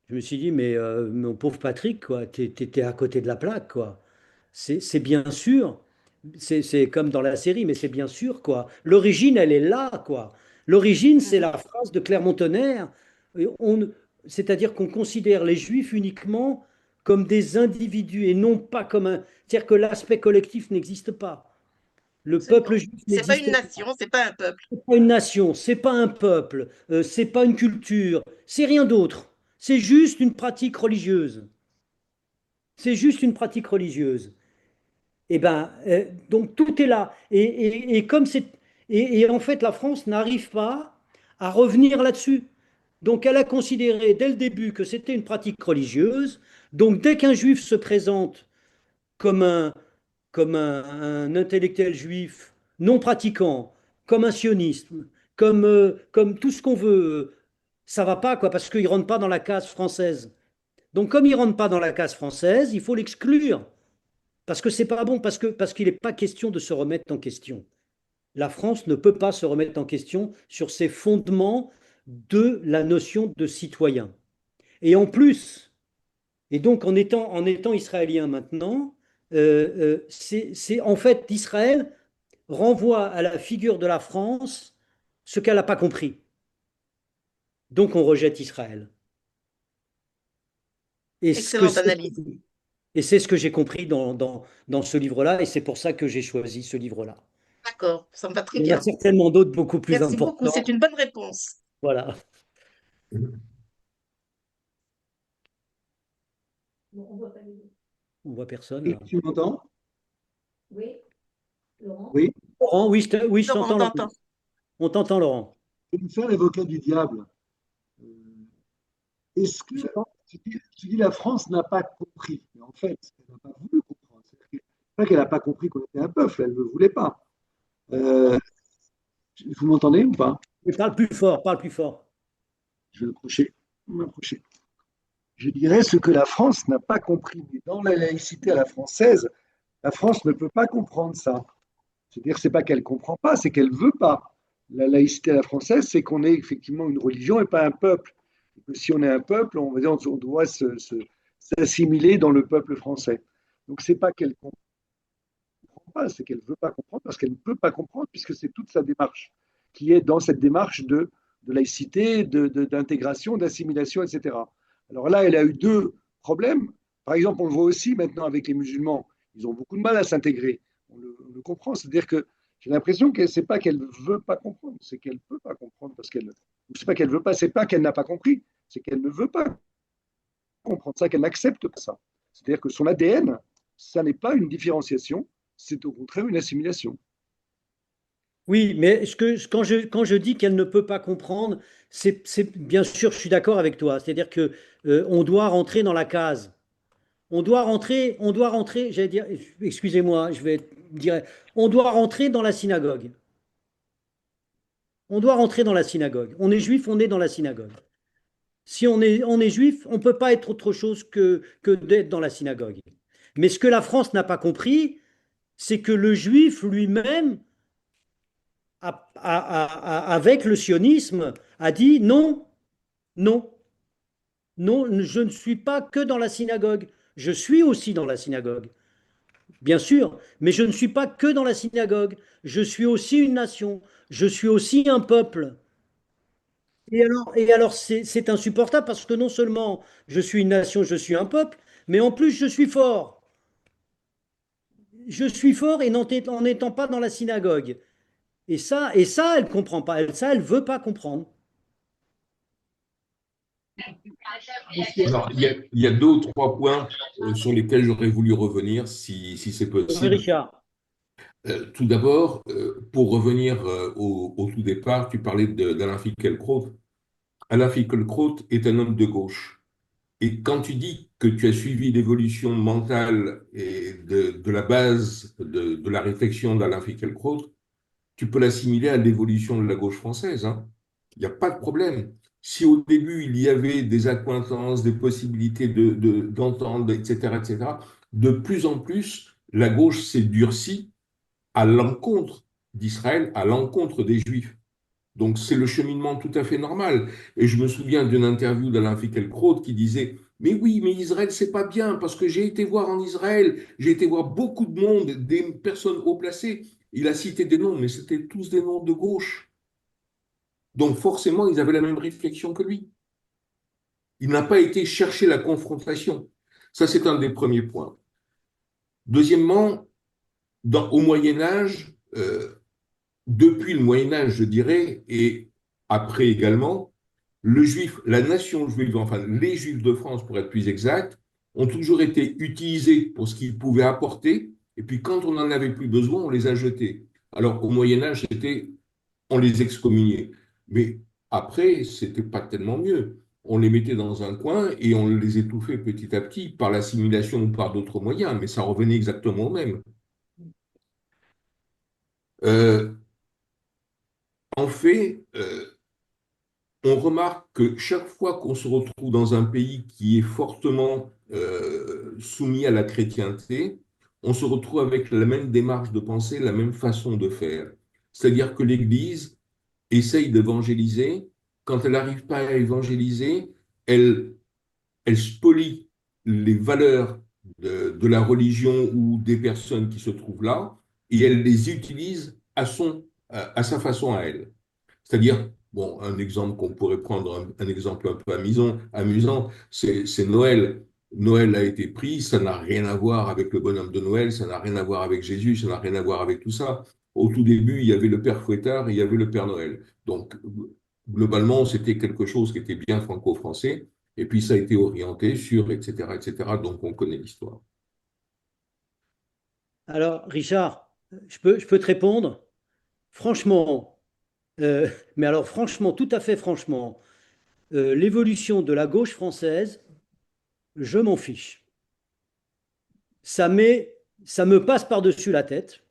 je me suis dit, mais mon pauvre Patrick, quoi, t'es à côté de la plaque, quoi. C'est bien sûr, c'est comme dans la série, mais c'est bien sûr, quoi. L'origine, elle est là, quoi. L'origine, c'est Mhm. la phrase de Clermont-Tonnerre. Et c'est-à-dire qu'on considère les Juifs uniquement comme des individus et non pas comme un. C'est-à-dire que l'aspect collectif n'existe pas. Le peuple Absolument. juif C'est pas n'existe une nation, c'est pas un peuple. pas une nation, c'est pas un peuple, c'est pas une culture, c'est rien d'autre. C'est juste une pratique religieuse. C'est juste une pratique religieuse. Et ben, donc tout est là. Et comme et en fait, la France n'arrive pas à revenir là-dessus. Donc, elle a considéré dès le début que c'était une pratique religieuse. Donc, dès qu'un juif se présente comme un intellectuel juif non pratiquant, comme un sioniste, comme tout ce qu'on veut, ça va pas, quoi, parce qu'il ne rentre pas dans la case française. Donc, comme il ne rentre pas dans la case française, il faut l'exclure. Parce que c'est pas bon, parce qu'il n'est pas question de se remettre en question. La France ne peut pas se remettre en question sur ses fondements de la notion de citoyen. Et en plus, et donc en étant israélien maintenant, en fait, Israël renvoie à la figure de la France ce qu'elle n'a pas compris. Donc on rejette Israël. Et ce que Excellente c'est analyse. et c'est ce que j'ai compris dans ce livre-là, et c'est pour ça que j'ai choisi ce livre-là. D'accord, ça me va très Il y en a bien. certainement d'autres beaucoup plus Merci beaucoup, importants. c'est une bonne réponse. Voilà. On voit personne là. Tu m'entends? Oui, Laurent? Oui. Laurent, oui, je Laurent, on t'entends, Laurent. t'entend. On t'entend, Laurent. Je vais me faire l'avocat du diable. Euh, Est-ce que tu dis la France n'a pas compris? Mais en fait, elle n'a pas voulu comprendre. C'est pas qu'elle n'a pas compris qu'on était un peuple, elle ne le voulait pas. Euh, Vous m'entendez ou pas? Mais parle plus fort, parle plus fort. Je vais m'approcher. Je dirais ce que la France n'a pas compris. Mais dans la laïcité à la française, la France ne peut pas comprendre ça. C'est-à-dire, c'est pas qu'elle comprend pas, c'est qu'elle veut pas. La laïcité à la française, c'est qu'on est effectivement une religion et pas un peuple. Et que si on est un peuple, on va dire, on doit s'assimiler dans le peuple français. Donc, c'est pas qu'elle comprend pas, c'est qu'elle veut pas comprendre parce qu'elle ne peut pas comprendre puisque c'est toute sa démarche qui est dans cette démarche de laïcité, d'intégration, d'assimilation, etc. Alors là, elle a eu deux problèmes. Par exemple, on le voit aussi maintenant avec les musulmans. Ils ont beaucoup de mal à s'intégrer. On le comprend. C'est-à-dire que j'ai l'impression que c'est pas qu'elle veut pas comprendre, c'est qu'elle peut pas comprendre parce qu'elle. C'est pas qu'elle veut pas, c'est pas qu'elle n'a pas compris, c'est qu'elle ne veut pas comprendre ça, qu'elle n'accepte pas ça. C'est-à-dire que son ADN, ça n'est pas une différenciation, c'est au contraire une assimilation. Oui, mais quand je dis qu'elle ne peut pas comprendre, bien sûr, je suis d'accord avec toi. C'est-à-dire que on doit rentrer dans la case. On doit rentrer, j'allais dire, excusez-moi, je vais dire, on doit rentrer dans la synagogue. On doit rentrer dans la synagogue. On est juif, on est dans la synagogue. Si on est juif, on ne peut pas être autre chose que d'être dans la synagogue. Mais ce que la France n'a pas compris, c'est que le juif lui-même, avec le sionisme, a dit non, non, non, je ne suis pas que dans la synagogue. Je suis aussi dans la synagogue, bien sûr, mais je ne suis pas que dans la synagogue. Je suis aussi une nation. Je suis aussi un peuple. Et alors c'est insupportable parce que non seulement je suis une nation, je suis un peuple, mais en plus je suis fort. Je suis fort et en n'étant pas dans la synagogue. Et ça, elle comprend pas. Ça, elle veut pas comprendre. Alors, il y a deux ou trois points sur lesquels j'aurais voulu revenir, si c'est Oui, possible. Richard. Tout d'abord, pour revenir au tout départ, tu parlais d'Alain Finkielkraut. Alain Finkielkraut est un homme de gauche. Et quand tu dis que tu as suivi l'évolution mentale et de la base de la réflexion d'Alain Finkielkraut, tu peux l'assimiler à l'évolution de la gauche française, hein. Il n'y a pas de problème. Si au début, il y avait des accointances, des possibilités d'entendre, etc., etc., de plus en plus, la gauche s'est durcie à l'encontre d'Israël, à l'encontre des Juifs. Donc c'est le cheminement tout à fait normal. Et je me souviens d'une interview d'Alain Finkielkraut qui disait, mais oui, mais Israël, c'est pas bien, parce que j'ai été voir en Israël, j'ai été voir beaucoup de monde, des personnes haut placées. Il a cité des noms, mais c'était tous des noms de gauche. Donc forcément, ils avaient la même réflexion que lui. Il n'a pas été chercher la confrontation. Ça, c'est un des premiers points. Deuxièmement, au Moyen Âge, depuis le Moyen Âge, je dirais, et après également, le juif, la nation juive, enfin les juifs de France, pour être plus exact, ont toujours été utilisés pour ce qu'ils pouvaient apporter, et puis quand on n'en avait plus besoin, on les a jetés. Alors au Moyen Âge, c'était on les excommuniait. Mais après, c'était pas tellement mieux. On les mettait dans un coin et on les étouffait petit à petit par l'assimilation ou par d'autres moyens, mais ça revenait exactement au même. Euh, en fait, on remarque que chaque fois qu'on se retrouve dans un pays qui est fortement soumis à la chrétienté, on se retrouve avec la même démarche de pensée, la même façon de faire. C'est-à-dire que l'Église essaye d'évangéliser. Quand elle n'arrive pas à évangéliser, elle, elle spolie les valeurs de la religion ou des personnes qui se trouvent là et elle les utilise à sa façon à elle. C'est-à-dire, bon, un exemple qu'on pourrait prendre, un exemple un peu amusant, c'est Noël. Noël a été pris, ça n'a rien à voir avec le bonhomme de Noël, ça n'a rien à voir avec Jésus, ça n'a rien à voir avec tout ça. Au tout début, il y avait le Père Fouettard et il y avait le Père Noël. Donc, globalement, c'était quelque chose qui était bien franco-français, et puis ça a été orienté sur, etc., etc., donc on connaît l'histoire. Alors, Richard, je peux te répondre? Franchement, mais alors franchement, tout à fait franchement, l'évolution de la gauche française, je m'en fiche. Ça ça me passe par-dessus la tête.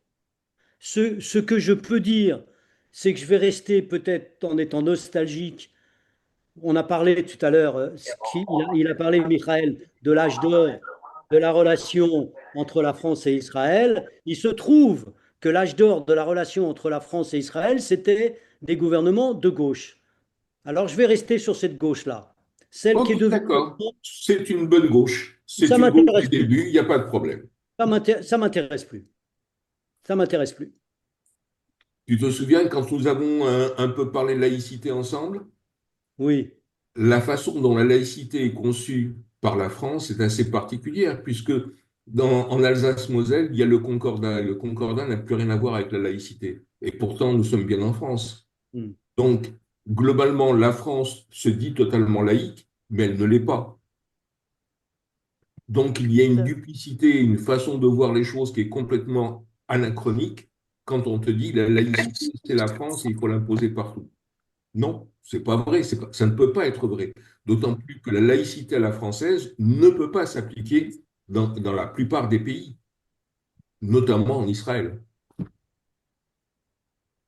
Ce que je peux dire, c'est que je vais rester peut-être en étant nostalgique. On a parlé tout à l'heure, il a parlé, Michael, de l'âge d'or de la relation entre la France et Israël. Il se trouve que l'âge d'or de la relation entre la France et Israël, c'était des gouvernements de gauche. Alors je vais rester sur cette gauche-là. Celle qui est Ok, devenue... d'accord. C'est une bonne gauche. C'est Ça une gauche m'intéresse du plus. début, il n'y a pas de problème. Ça m'intéresse plus. Ça m'intéresse plus. Tu te souviens quand nous avons un peu parlé de laïcité ensemble? Oui. La façon dont la laïcité est conçue par la France est assez particulière, puisque en Alsace-Moselle, il y a le concordat. Le concordat n'a plus rien à voir avec la laïcité. Et pourtant, nous sommes bien en France. Hmm. Donc, globalement, la France se dit totalement laïque, mais elle ne l'est pas. Donc, il y a une duplicité, une façon de voir les choses qui est complètement anachronique quand on te dit la laïcité, c'est la France et il faut l'imposer partout. Non, c'est pas vrai, ça ne peut pas être vrai. D'autant plus que la laïcité à la française ne peut pas s'appliquer dans la plupart des pays, notamment en Israël.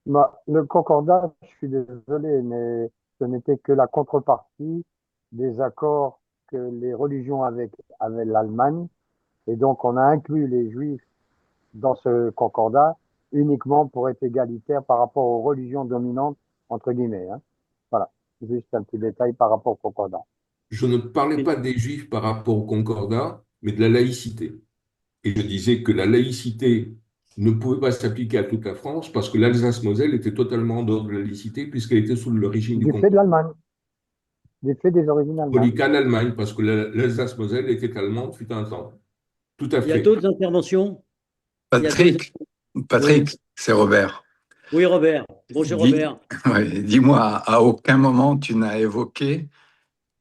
Bah, le concordat, je suis désolé, mais ce n'était que la contrepartie des accords que les religions avaient avec l'Allemagne. Et donc, on a inclus les Juifs dans ce concordat uniquement pour être égalitaire par rapport aux religions dominantes, entre guillemets, hein. Voilà, juste un petit détail par rapport au concordat. Je ne parlais pas des Juifs par rapport au concordat, mais de la laïcité. Et je disais que la laïcité ne pouvait pas s'appliquer à toute la France parce que l'Alsace-Moselle était totalement en dehors de la laïcité puisqu'elle était sous le régime du Du fait de concordat l'Allemagne, du fait des origines allemandes. catholique en Allemagne parce que l'Alsace-Moselle était allemande fut un temps. Tout à Il y a fait. d'autres interventions? Il y a d'autres... Patrick, Oui, Patrick, c'est Robert. oui, Robert. Bonjour, Dis, Robert. ouais, dis-moi, à aucun moment tu n'as évoqué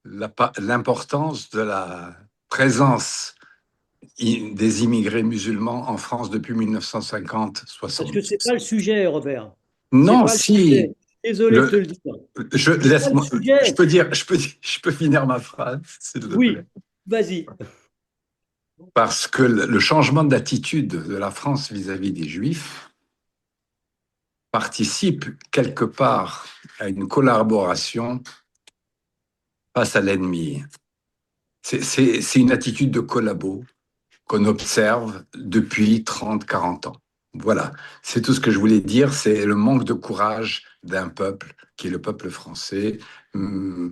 l'importance de la présence des immigrés musulmans en France depuis Parce que 1950-60. c'est pas le sujet, Robert. C'est Non, pas le sujet. si, Désolé de te le, le dire. C'est pas le laisse-moi, sujet. je peux finir ma phrase, s'il te Oui, plaît. vas-y. Parce que le changement d'attitude de la France vis-à-vis des Juifs participe quelque part à une collaboration face à l'ennemi. C'est une attitude de collabo qu'on observe depuis 30, 40 ans. Voilà, c'est tout ce que je voulais dire, c'est le manque de courage d'un peuple, qui est le peuple français, hum,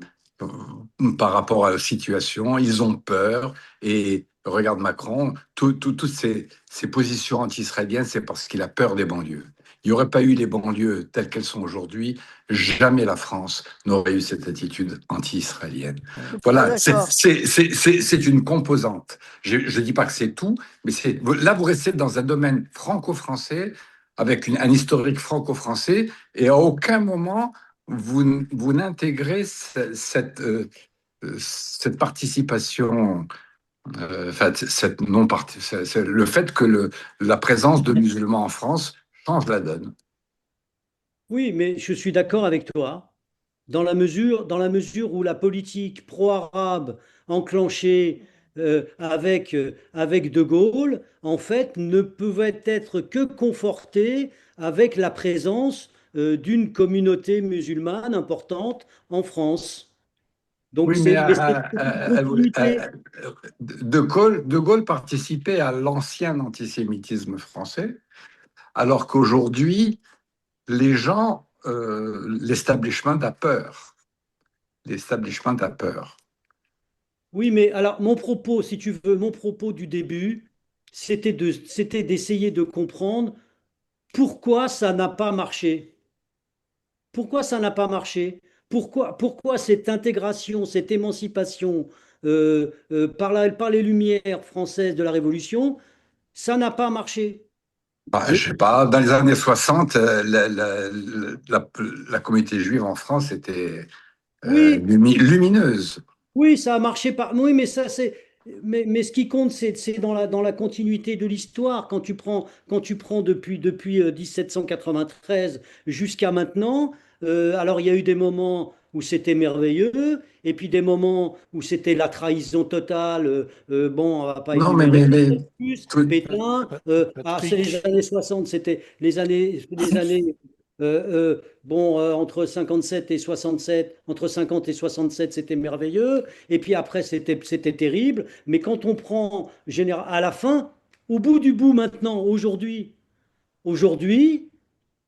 par rapport à la situation. Ils ont peur, et regarde Macron, toutes ces positions anti-israéliennes, c'est parce qu'il a peur des banlieues. Il n'y aurait pas eu les banlieues telles qu'elles sont aujourd'hui, jamais la France n'aurait eu cette attitude anti-israélienne. Voilà, c'est une composante. Je ne dis pas que c'est tout, mais là, vous restez dans un domaine franco-français, avec un historique franco-français, et à aucun moment, vous n'intégrez cette participation, enfin, cette non le fait que la présence de musulmans en France change la donne. Oui, mais je suis d'accord avec toi. Dans la mesure où la politique pro-arabe enclenchée avec De Gaulle, en fait, ne pouvait être que confortée avec la présence d'une communauté musulmane importante en France. Donc, Oui, mais c'est une continuité. De Gaulle participait à l'ancien antisémitisme français, alors qu'aujourd'hui, les gens, l'establishment a peur. L'establishment a peur. Oui, mais alors mon propos, si tu veux, mon propos du début, c'était d'essayer de comprendre pourquoi ça n'a pas marché. Pourquoi ça n'a pas marché? Pourquoi cette intégration, cette émancipation par les Lumières françaises de la Révolution, ça n'a pas marché? Bah, je sais pas, dans les années 60, la communauté juive en France était Oui, lumineuse. oui, ça a marché par. Oui, mais ça, mais ce qui compte, c'est dans la continuité de l'histoire. Quand tu prends depuis 1793 jusqu'à maintenant, alors il y a eu des moments où c'était merveilleux, et puis des moments où c'était la trahison totale. Bon, on va pas Non, énumérer mais plus. tout- Pétain. C'est les Patrick, années 60, c'était les années bon, entre 57 et 67, entre 50 et 67, c'était merveilleux. Et puis après, c'était terrible. Mais quand on prend à la fin, au bout du bout maintenant, aujourd'hui,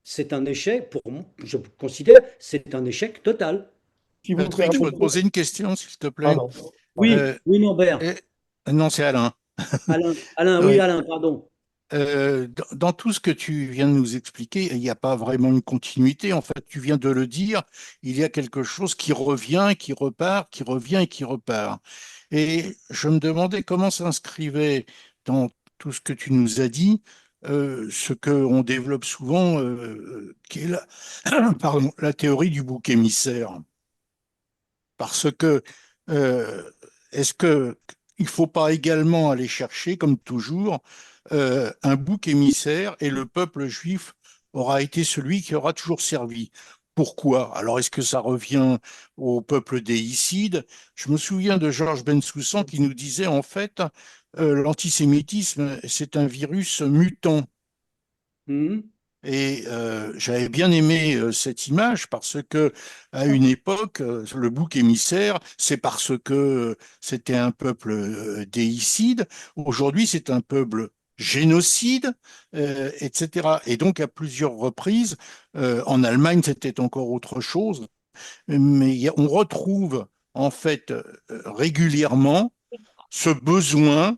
c'est un échec pour moi. Je considère c'est un échec total. Si vous Patrick, je peux te permettez, poser une question, s'il te plaît. pardon, pardon. Oui, Euh, oui, Norbert. et- non, c'est Alain. Alain, oui, Ouais. Alain, pardon. Dans tout ce que tu viens de nous expliquer, il n'y a pas vraiment une continuité. En fait, tu viens de le dire, il y a quelque chose qui revient, qui repart, qui revient et qui repart. Et je me demandais comment s'inscrivait dans tout ce que tu nous as dit, ce qu'on développe souvent, qui est pardon, la théorie du bouc émissaire. Parce que, est-ce que il ne faut pas également aller chercher, comme toujours, un bouc émissaire et le peuple juif aura été celui qui aura toujours servi. Pourquoi? Alors, est-ce que ça revient au peuple déicide? Je me souviens de Georges Bensoussan qui nous disait, en fait, l'antisémitisme, c'est un virus mutant. Mhm. Et j'avais bien aimé cette image parce que à une époque, le bouc émissaire, c'est parce que c'était un peuple déicide. Aujourd'hui, c'est un peuple génocide, etc. Et donc, à plusieurs reprises, en Allemagne, c'était encore autre chose. Mais on retrouve en fait régulièrement ce besoin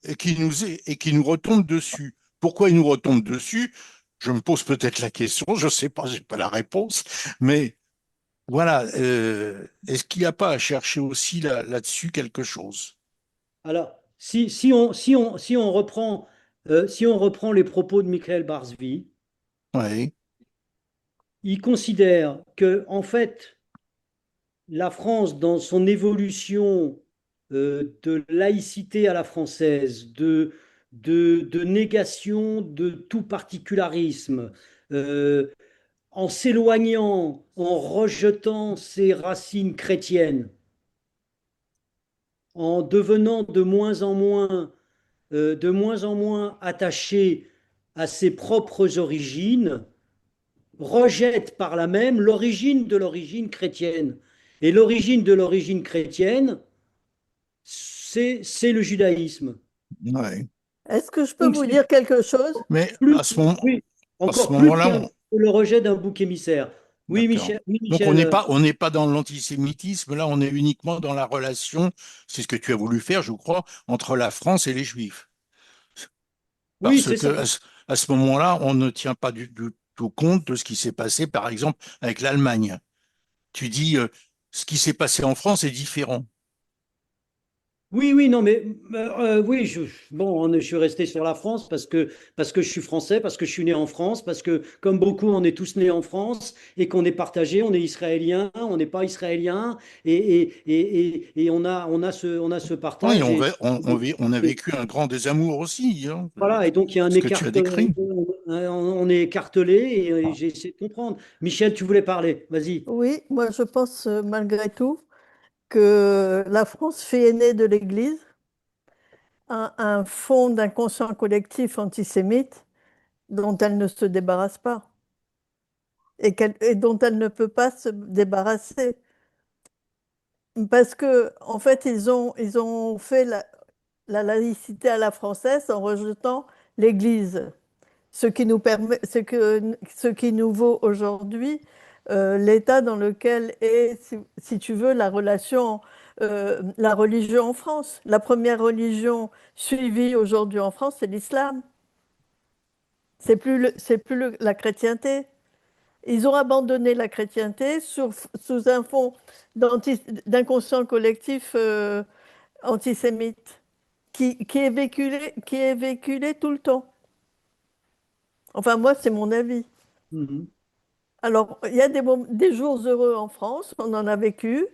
et qui nous retombe dessus. Pourquoi il nous retombe dessus? Je me pose peut-être la question, je ne sais pas, je n'ai pas la réponse, mais voilà, est-ce qu'il n'y a pas à chercher aussi là-dessus quelque chose? Alors, si on reprend les propos de Michael Barsby, Oui, il considère que, en fait, la France, dans son évolution de laïcité à la française, de négation de tout particularisme, euh, en s'éloignant, en rejetant ses racines chrétiennes, en devenant de moins en moins attaché à ses propres origines, rejette par là même l'origine de l'origine chrétienne. Et l'origine de l'origine chrétienne, c'est le judaïsme. oui. Est-ce que je peux Donc vous c'est dire quelque chose? Mais plus, oui, à ce encore plus moment-là, que le rejet d'un bouc émissaire. d'accord. Oui, Donc Michel. on n'est pas dans l'antisémitisme, là on est uniquement dans la relation, c'est ce que tu as voulu faire, je crois, entre la France et les Juifs. Oui, Parce c'est que ça. à ce moment-là, on ne tient pas du tout compte de ce qui s'est passé, par exemple, avec l'Allemagne. Tu dis, ce qui s'est passé en France est différent. Oui, oui, non, mais oui, je suis resté sur la France parce que je suis français, parce que je suis né en France, parce que comme beaucoup, on est tous nés en France et qu'on est partagé, on est israélien, on n'est pas israélien et on a ce Oui, partage on a et vécu un grand désamour aussi, hein, voilà, et donc il y a un ce que tu écart, as décrit. on est écartelé et j'ai essayé de comprendre. Michel, tu voulais parler, vas-y. Oui, moi je pense malgré tout que la France, fille aînée de l'Église, a un fond d'inconscient collectif antisémite dont elle ne se débarrasse pas et dont elle ne peut pas se débarrasser. Parce que, en fait, ils ont fait la laïcité à la française en rejetant l'Église. Ce qui nous permet, ce qui nous vaut aujourd'hui l'état dans lequel est, si tu veux, la religion en France. La première religion suivie aujourd'hui en France, c'est l'islam. C'est plus la chrétienté. Ils ont abandonné la chrétienté sous un fond d'inconscient collectif antisémite qui est véhiculé tout le temps. Enfin, moi, c'est mon avis. Mhm. Alors, il y a des jours heureux en France, on en a vécu.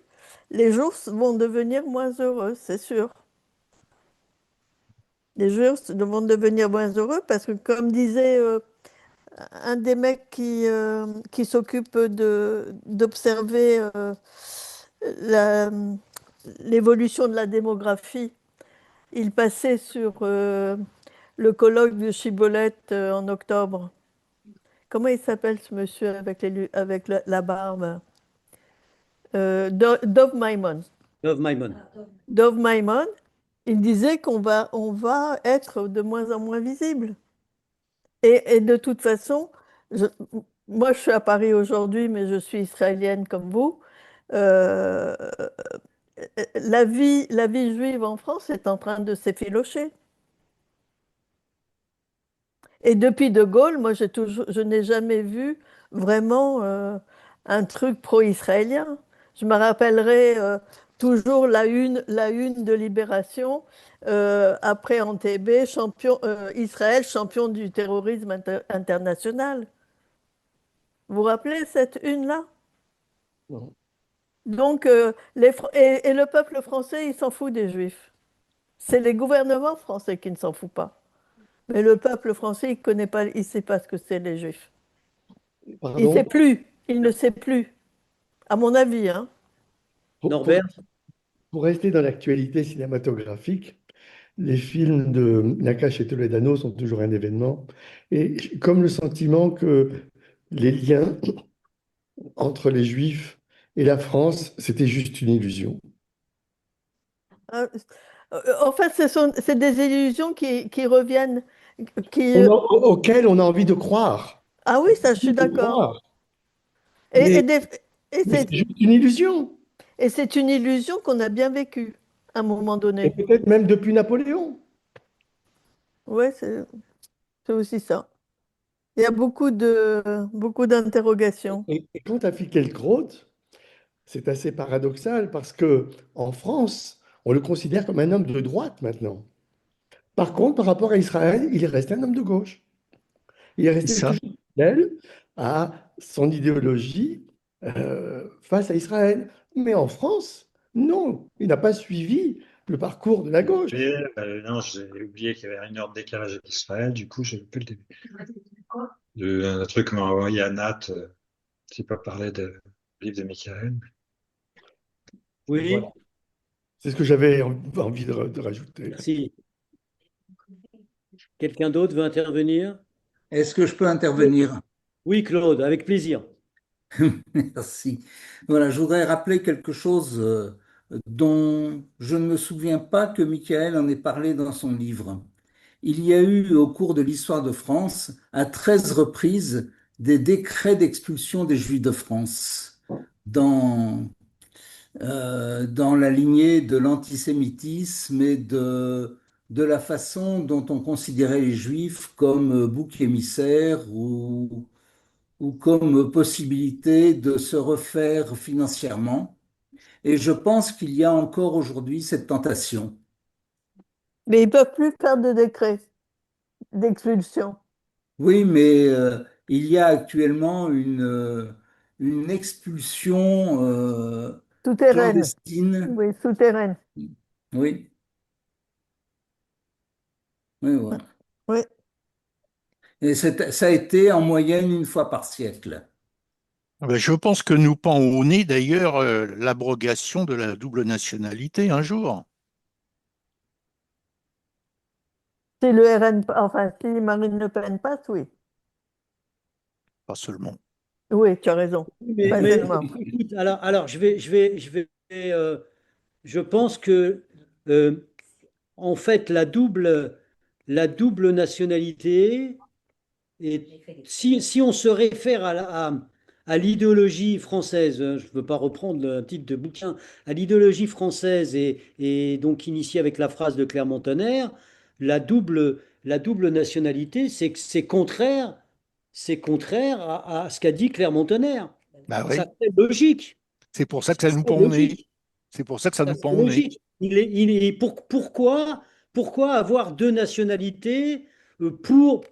Les jours vont devenir moins heureux, c'est sûr. Les jours vont devenir moins heureux parce que, comme disait un des mecs qui s'occupe d'observer la- l'évolution de la démographie, il passait sur le colloque de Chibolette en octobre. Comment il s'appelle ce monsieur avec, avec la barbe? Dov Maimon. Love Maimon. Dov Maimon, il disait on va être de moins en moins visible. Et de toute façon, je- moi je suis à Paris aujourd'hui, mais je suis israélienne comme vous. Euh, la vie juive en France est en train de s'effilocher. Et depuis De Gaulle, je n'ai jamais vu vraiment un truc pro-israélien. Je me rappellerai toujours la une de Libération, après Entebbe, Israël, champion du terrorisme international. Vous vous rappelez cette une-là? Non. Donc, et le peuple français, il s'en fout des Juifs. C'est les gouvernements français qui ne s'en foutent pas. Mais le peuple français, il connaît pas, il sait pas ce que c'est les Juifs. Il Pardon? sait plus. Il ne sait plus. À mon avis, hein. Norbert? Pour rester dans l'actualité cinématographique, les films de Nakache et Toledano sont toujours un événement. Et j'ai comme le sentiment que les liens entre les Juifs et la France, c'était juste une illusion. En fait, c'est des illusions qui reviennent. Auxquelles on a envie de croire. Ah oui, ça, je suis d'accord. Croire. Et, Mais, et des- et mais c'est c'est juste une illusion. et c'est une illusion qu'on a bien vécue à un moment Et donné. peut-être même depuis Napoléon. Oui, c'est aussi ça. Il y a beaucoup d'interrogations. Et quant à Finkielkraut, c'est assez paradoxal parce que en France, on le considère comme un homme de droite maintenant. Par contre, par rapport à Israël, il est resté un homme de gauche. Il est resté Ça, toujours fidèle à son idéologie face à Israël. Mais en France, non, il n'a pas suivi le parcours de la gauche. Non, j'ai oublié qu'il y avait une heure de décalage avec Israël, du coup, j'ai loupé le début. Un truc que m'a envoyé à Nat, qui pas parlé du livre de Michael. Oui, Voilà. C'est ce que j'avais envie de rajouter. merci. Quelqu'un d'autre veut intervenir? Est-ce que je peux intervenir? Oui, Claude, avec plaisir. Merci. Voilà, je voudrais rappeler quelque chose dont je ne me souviens pas que Michael en ait parlé dans son livre. Il y a eu au cours de l'histoire de France, à 13 reprises, des décrets d'expulsion des Juifs de France dans, dans la lignée de l'antisémitisme et de la façon dont on considérait les Juifs comme boucs émissaires ou comme possibilité de se refaire financièrement. Et je pense qu'il y a encore aujourd'hui cette tentation. Mais ils ne peuvent plus faire de décret d'expulsion. Oui, mais il y a actuellement une expulsion Souterraine. clandestine. Oui, souterraine. Oui, oui, voilà. Oui. Et ça a été en moyenne une fois par siècle. je pense que nous pend au nez d'ailleurs l'abrogation de la double nationalité un jour. Si le RN, enfin, si Marine Le Pen passe, oui. Pas seulement. Oui, tu as raison. Pas Mais seulement. écoute, alors je pense que en fait la double nationalité, et si on se réfère à l'idéologie française, hein, je ne veux pas reprendre le titre de bouquin, à l'idéologie française et donc initiée avec la phrase de Clermont-Tonnerre, la double nationalité, c'est contraire à ce qu'a dit Clermont-Tonnerre. Bah oui, Ça serait logique. c'est pour ça que Ça ça nous serait pend au nez. logique. C'est pour ça que ça Ça nous pend serait au nez. logique. Pourquoi avoir deux nationalités pour,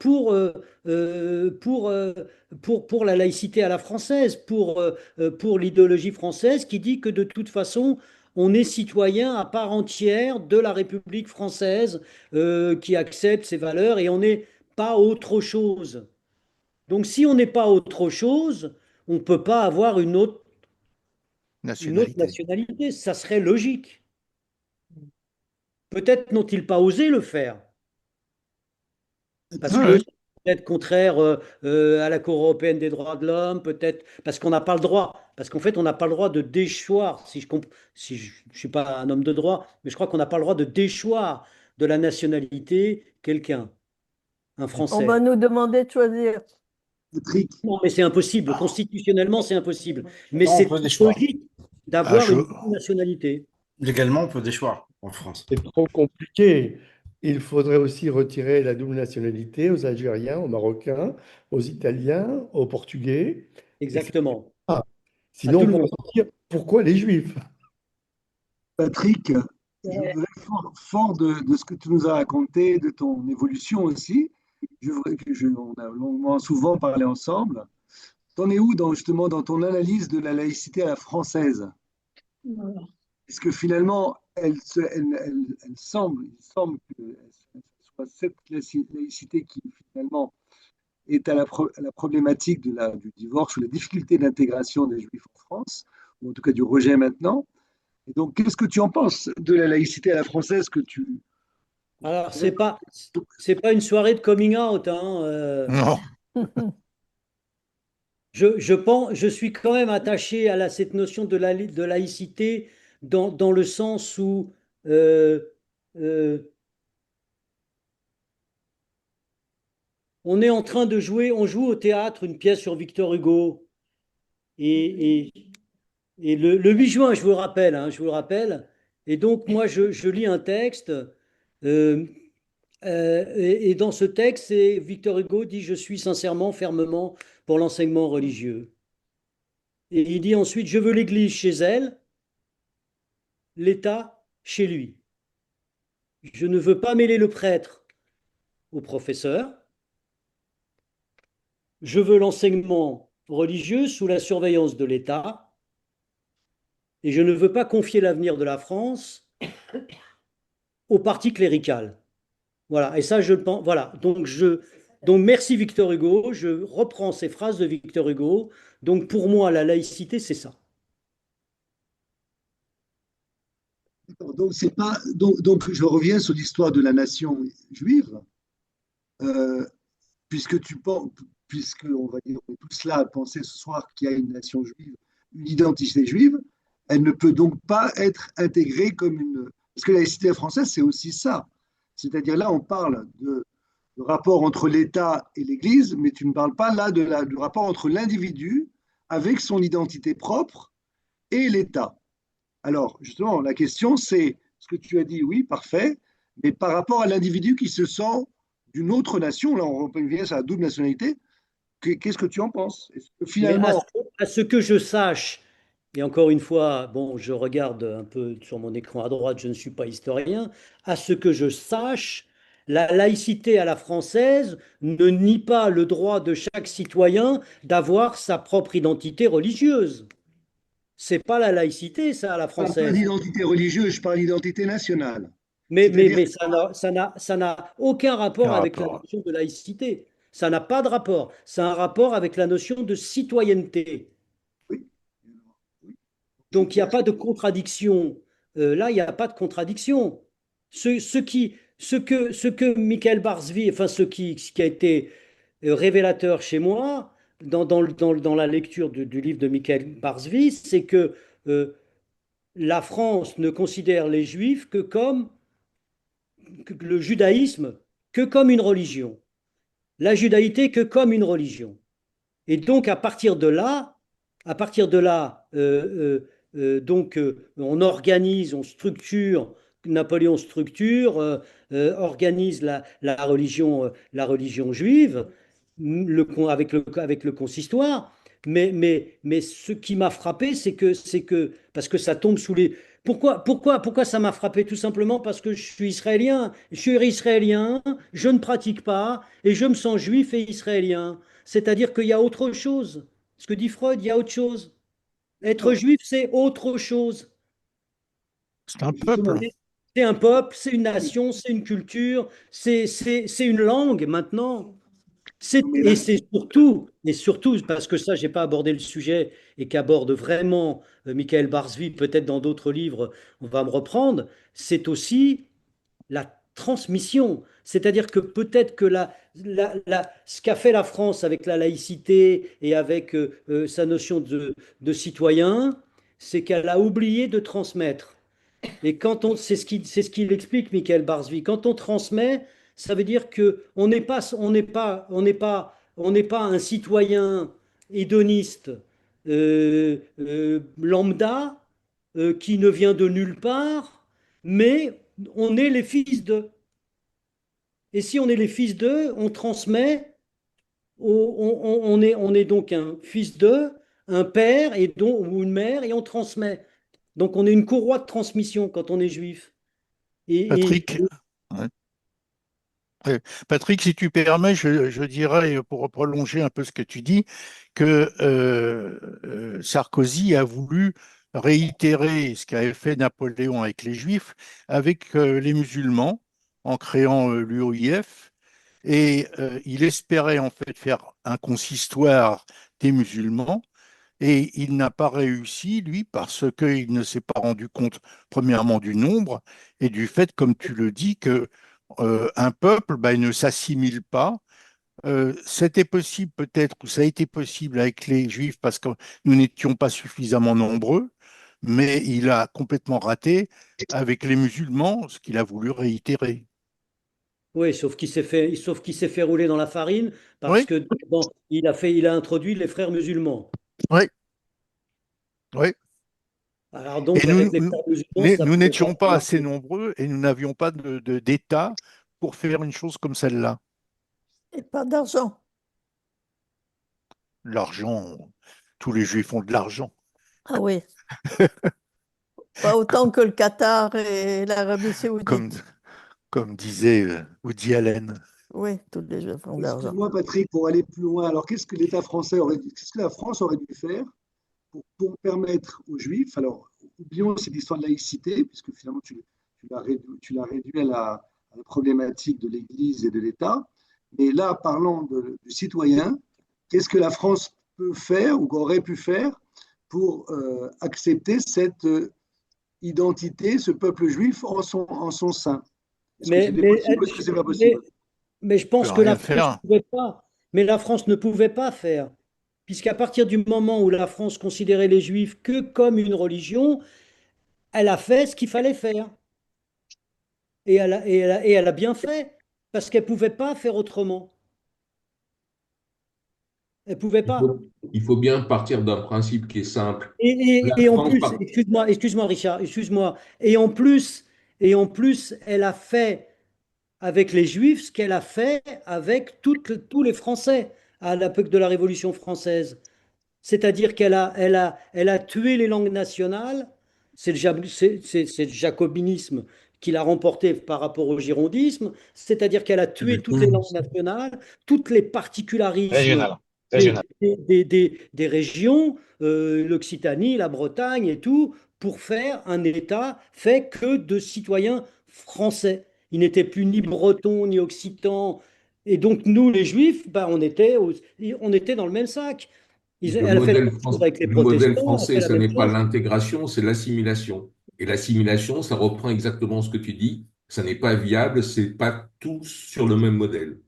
pour la laïcité à la française, pour l'idéologie française qui dit que de toute façon, on est citoyen à part entière de la République française qui accepte ses valeurs et on n'est pas autre chose. Donc si on n'est pas autre chose, on ne peut pas avoir une autre Nationalité. nationalité. Ça serait logique. Peut-être n'ont-ils pas osé le faire, parce que Ouais. c'est peut-être contraire à la Cour européenne des droits de l'homme, peut-être parce qu'on n'a pas le droit, parce qu'en fait, on n'a pas le droit de déchoir, si je ne suis pas un homme de droit, mais je crois qu'on n'a pas le droit de déchoir de la nationalité quelqu'un, un On Français. va nous demander de choisir. Patrick, Non, mais c'est impossible. Constitutionnellement, c'est impossible. Mais Non, on c'est peut déchoir. logique Ah, d'avoir une nationalité. Légalement, on peut déchoir en France. C'est trop compliqué. Il faudrait aussi retirer la double nationalité aux Algériens, aux Marocains, aux Italiens, aux Portugais. Exactement. Ah, À sinon, tout on le pourrait monde. se dire pourquoi les Juifs? Patrick, je voudrais, fort de ce que tu nous as raconté, de ton évolution aussi, on a longuement, souvent parlé ensemble. T'en es où justement dans ton analyse de la laïcité à la française? Est-ce que finalement, il semble que ce soit cette laïcité qui finalement est à la problématique du divorce ou la difficulté d'intégration des Juifs en France, ou en tout cas du rejet maintenant. Et donc, qu'est-ce que tu en penses de la laïcité à la française que tu... Alors, c'est pas une soirée de coming out, hein, Non. je suis quand même attaché à cette notion de laïcité dans le sens où euh, euh, on est en train de jouer, on joue au théâtre une pièce sur Victor Hugo. Et, et- et le 8 juin, je vous le rappelle, hein, je vous le rappelle. Et donc, moi, je lis un texte. euh, et dans ce texte, Victor Hugo dit, je suis sincèrement, fermement pour l'enseignement religieux. Et il dit ensuite, je veux l'Église chez elle, l'État chez lui. Je ne veux pas mêler le prêtre au professeur. Je veux l'enseignement religieux sous la surveillance de l'État. Et je ne veux pas confier l'avenir de la France au parti clérical. Voilà, et ça, je pense. Voilà, donc merci Victor Hugo. Je reprends ces phrases de Victor Hugo. Donc pour moi, la laïcité, c'est ça. Donc, c'est pas, donc, je reviens sur l'histoire de la nation juive, euh, puisque tu penses, puisque on va dire, on est tous là à penser ce soir qu'il y a une nation juive, une identité juive, elle ne peut donc pas être intégrée comme une. Parce que la laïcité française, c'est aussi ça. C'est-à-dire là, on parle de rapport entre l'État et l'Église, mais tu ne parles pas là du rapport entre l'individu avec son identité propre et l'État. Alors, justement, la question, c'est ce que tu as dit, oui, parfait, mais par rapport à l'individu qui se sent d'une autre nation, là, on revient sur la double nationalité, qu'est-ce que tu en penses? Est-ce que Mais finalement, à ce que je sache, et encore une fois, bon, je regarde un peu sur mon écran à droite, je ne suis pas historien, à ce que je sache, la laïcité à la française ne nie pas le droit de chaque citoyen d'avoir sa propre identité religieuse. C'est pas la laïcité, ça, à la je ne parle pas française. d'identité religieuse, je parle d'identité nationale. Mais C'est-à-dire, ça n'a aucun rapport Quel avec la rapport? notion de laïcité. Ça n'a pas de rapport. C'est un rapport avec la notion de citoyenneté. oui, oui, je Donc, il n'y a pense. pas de contradiction. Là, il n'y a pas de contradiction. Ce que Michael Barsby, enfin, ce qui a été révélateur chez moi dans la lecture du livre de Michael Barsby, c'est que la France ne considère les Juifs que le judaïsme que comme une religion, la judaïté que comme une religion. Et donc, on organise, on structure, Napoléon structure, organise la religion juive avec le consistoire. Mais ce qui m'a frappé, parce que ça tombe sous les. Pourquoi ça m'a frappé? Tout simplement parce que je suis israélien, je ne pratique pas, et je me sens juif et israélien. C'est-à-dire qu'il y a autre chose. Ce que dit Freud, il y a autre chose. Être D'accord. juif, c'est autre chose. C'est un Justement, peuple. C'est un peuple, c'est une nation, c'est une culture, c'est une langue maintenant. mais là, Et surtout, parce que ça, j'ai pas abordé le sujet et qu'aborde vraiment Michael Barsby, peut-être dans d'autres livres, on va me reprendre, c'est aussi la transmission. C'est-à-dire que peut-être que ce qu'a fait la France avec la laïcité et avec sa notion de citoyen, c'est qu'elle a oublié de transmettre. Et c'est ce qu'il explique, Michael Barsby. Quand on transmet, ça veut dire que on n'est pas un citoyen hédoniste lambda qui ne vient de nulle part, mais on est les fils d'eux. Et si on est les fils d'eux, on transmet. On est donc un fils d'eux, un père ou une mère, et on transmet. Donc on est une courroie de transmission quand on est juif. Et Patrick, ouais. Ouais. Patrick, si tu permets, je dirais, pour prolonger un peu ce que tu dis, que Sarkozy a voulu réitérer ce qu'avait fait Napoléon avec les Juifs, avec les musulmans, en créant l'UOIF. Et il espérait en fait faire un consistoire des musulmans. Et il n'a pas réussi, lui, parce qu'il ne s'est pas rendu compte, premièrement, du nombre et du fait, comme tu le dis, que un peuple, ben, il ne s'assimile pas. C'était possible peut-être, ou ça a été possible avec les Juifs parce que nous n'étions pas suffisamment nombreux, mais il a complètement raté avec les musulmans, ce qu'il a voulu réitérer. Oui, sauf qu'il s'est fait rouler dans la farine parce Oui, que bon, il a introduit les frères musulmans. oui, oui. Alors Et donc, avec les frères musulmans, ça nous pouvait pas n'étions pas assez marcher. nombreux et nous n'avions pas d'État pour faire une chose comme celle-là. Et pas d'argent. L'argent, tous les Juifs ont de l'argent, Ah oui, pas autant que le Qatar et l'Arabie comme, Saoudite. comme disait Woody Allen. Oui, tous les Juifs ont de l'argent. Excuse-moi, Patrick, pour aller plus loin. Alors, qu'est-ce que l'État français qu'est-ce que la France aurait dû faire pour permettre aux Juifs, alors, oublions cette histoire de laïcité, puisque finalement, tu l'as réduit à la problématique de l'Église et de l'État. Mais là, parlons du citoyen. Qu'est-ce que la France peut faire ou aurait pu faire pour accepter cette identité, ce peuple juif en son sein? Est-ce que Mais, c'était mais, possible ou est-ce que c'est pas mais, possible? mais je On ne pense peut que la rien France faire. ne pouvait pas. Mais la France ne pouvait pas faire. Puisqu'à partir du moment où la France considérait les Juifs que comme une religion, elle a fait ce qu'il fallait faire. Et elle a bien fait. Parce qu'elle ne pouvait pas faire autrement. Elle ne pouvait pas. Il faut bien partir d'un principe qui est simple. La Et en France, plus, excuse-moi Richard, excuse-moi. Et en plus, elle a fait avec les Juifs ce qu'elle a fait avec tous les Français à l'époque de la Révolution française. C'est-à-dire elle a tué les langues nationales. C'est le jacobinisme qui l'a remporté par rapport au girondisme. C'est-à-dire qu'elle a tué toutes les langues nationales, toutes les particularismes Régional. Régional. des régions, l'Occitanie, la Bretagne et tout, pour faire un État fait que de citoyens français. Ils n'étaient plus ni bretons ni occitans. Et donc, nous, les Juifs, ben, on était dans le même sac. Elle a fait la même chose avec les Le modèle protestants, elle a français, fait la ce même n'est pas chose. l'intégration, c'est l'assimilation. Et l'assimilation, ça reprend exactement ce que tu dis. Ça n'est pas viable, c'est pas tous sur le même modèle.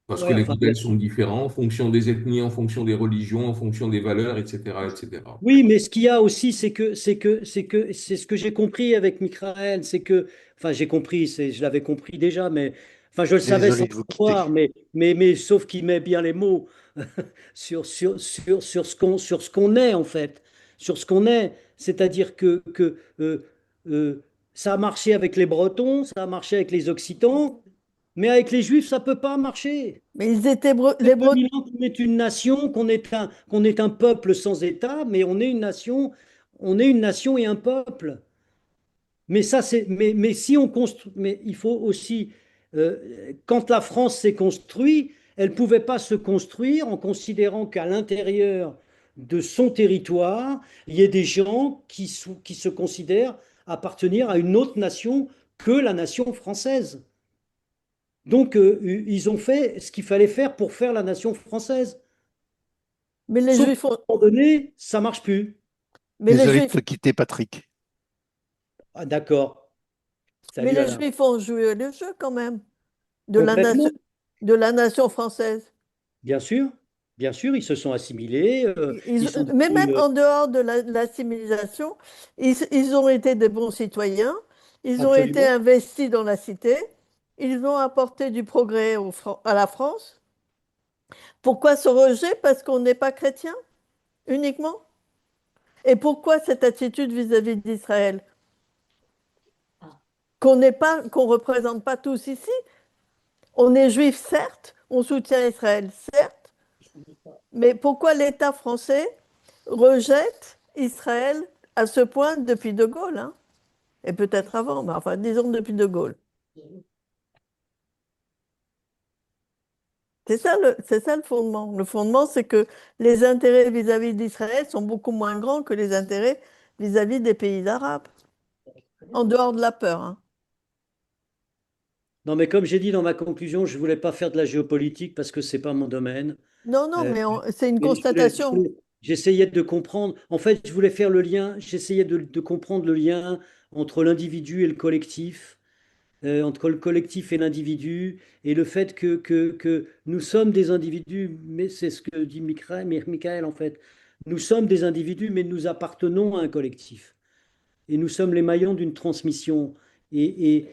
Parce que Ouais, les enfin, bon. modèles sont différents en fonction des ethnies, en fonction des religions, en fonction des valeurs, etc., etc. Oui, mais ce qu'il y a aussi, c'est ce que j'ai compris avec Michael, enfin, j'ai compris, je l'avais compris déjà, mais, enfin, je le savais sans Désolé de vous le quitter. savoir, mais sauf qu'il met bien les mots sur ce qu'on est, en fait, sur ce qu'on est. C'est-à-dire que ça a marché avec les Bretons, ça a marché avec les Occitans, mais avec les Juifs, ça peut pas marcher. Mais ils étaient Les les Bretons. 2000 ans qu'on est une nation, qu'on est un peuple sans État, mais on est une nation et un peuple. Mais si on construit, mais il faut aussi, quand la France s'est construite, elle ne pouvait pas se construire en considérant qu'à l'intérieur de son territoire, il y ait des gens qui se considèrent appartenir à une autre nation que la nation française. Donc, ils ont fait ce qu'il fallait faire pour faire la nation française. Mais les Sauf qu'à Juifs ont, un moment donné, ça marche plus. mais les Désolé de Juifs, te quitter, Patrick. Ah, d'accord. mais Salut les Alain. Juifs ont joué le jeu quand même Complètement. de la nation française. Bien sûr. Bien sûr, ils se sont assimilés. Ils sont Mais devenus, même en dehors de l'assimilation, ils ont été des bons citoyens, ils ont été absolument. investis dans la cité, ils ont apporté du progrès à la France. Pourquoi ce rejet? Parce qu'on n'est pas chrétien uniquement? Et pourquoi cette attitude vis-à-vis d'Israël? Qu'on représente pas tous ici. On est juif, certes, on soutient Israël, certes, mais pourquoi l'État français rejette Israël à ce point depuis De Gaulle, hein? Et peut-être avant, mais enfin, disons depuis De Gaulle. C'est ça le fondement. Le fondement, c'est que les intérêts vis-à-vis d'Israël sont beaucoup moins grands que les intérêts vis-à-vis des pays arabes, en dehors de la peur, hein. Non, mais comme j'ai dit dans ma conclusion, je ne voulais pas faire de la géopolitique parce que ce n'est pas mon domaine. Non, non, Euh, mais c'est une mais constatation. j'essayais de comprendre. En fait, je voulais faire le lien, j'essayais de comprendre le lien entre l'individu et le collectif, entre le collectif et l'individu, et le fait que nous sommes des individus, mais c'est ce que dit Michael, en fait. Nous sommes des individus, mais nous appartenons à un collectif. Et nous sommes les maillons d'une transmission. Et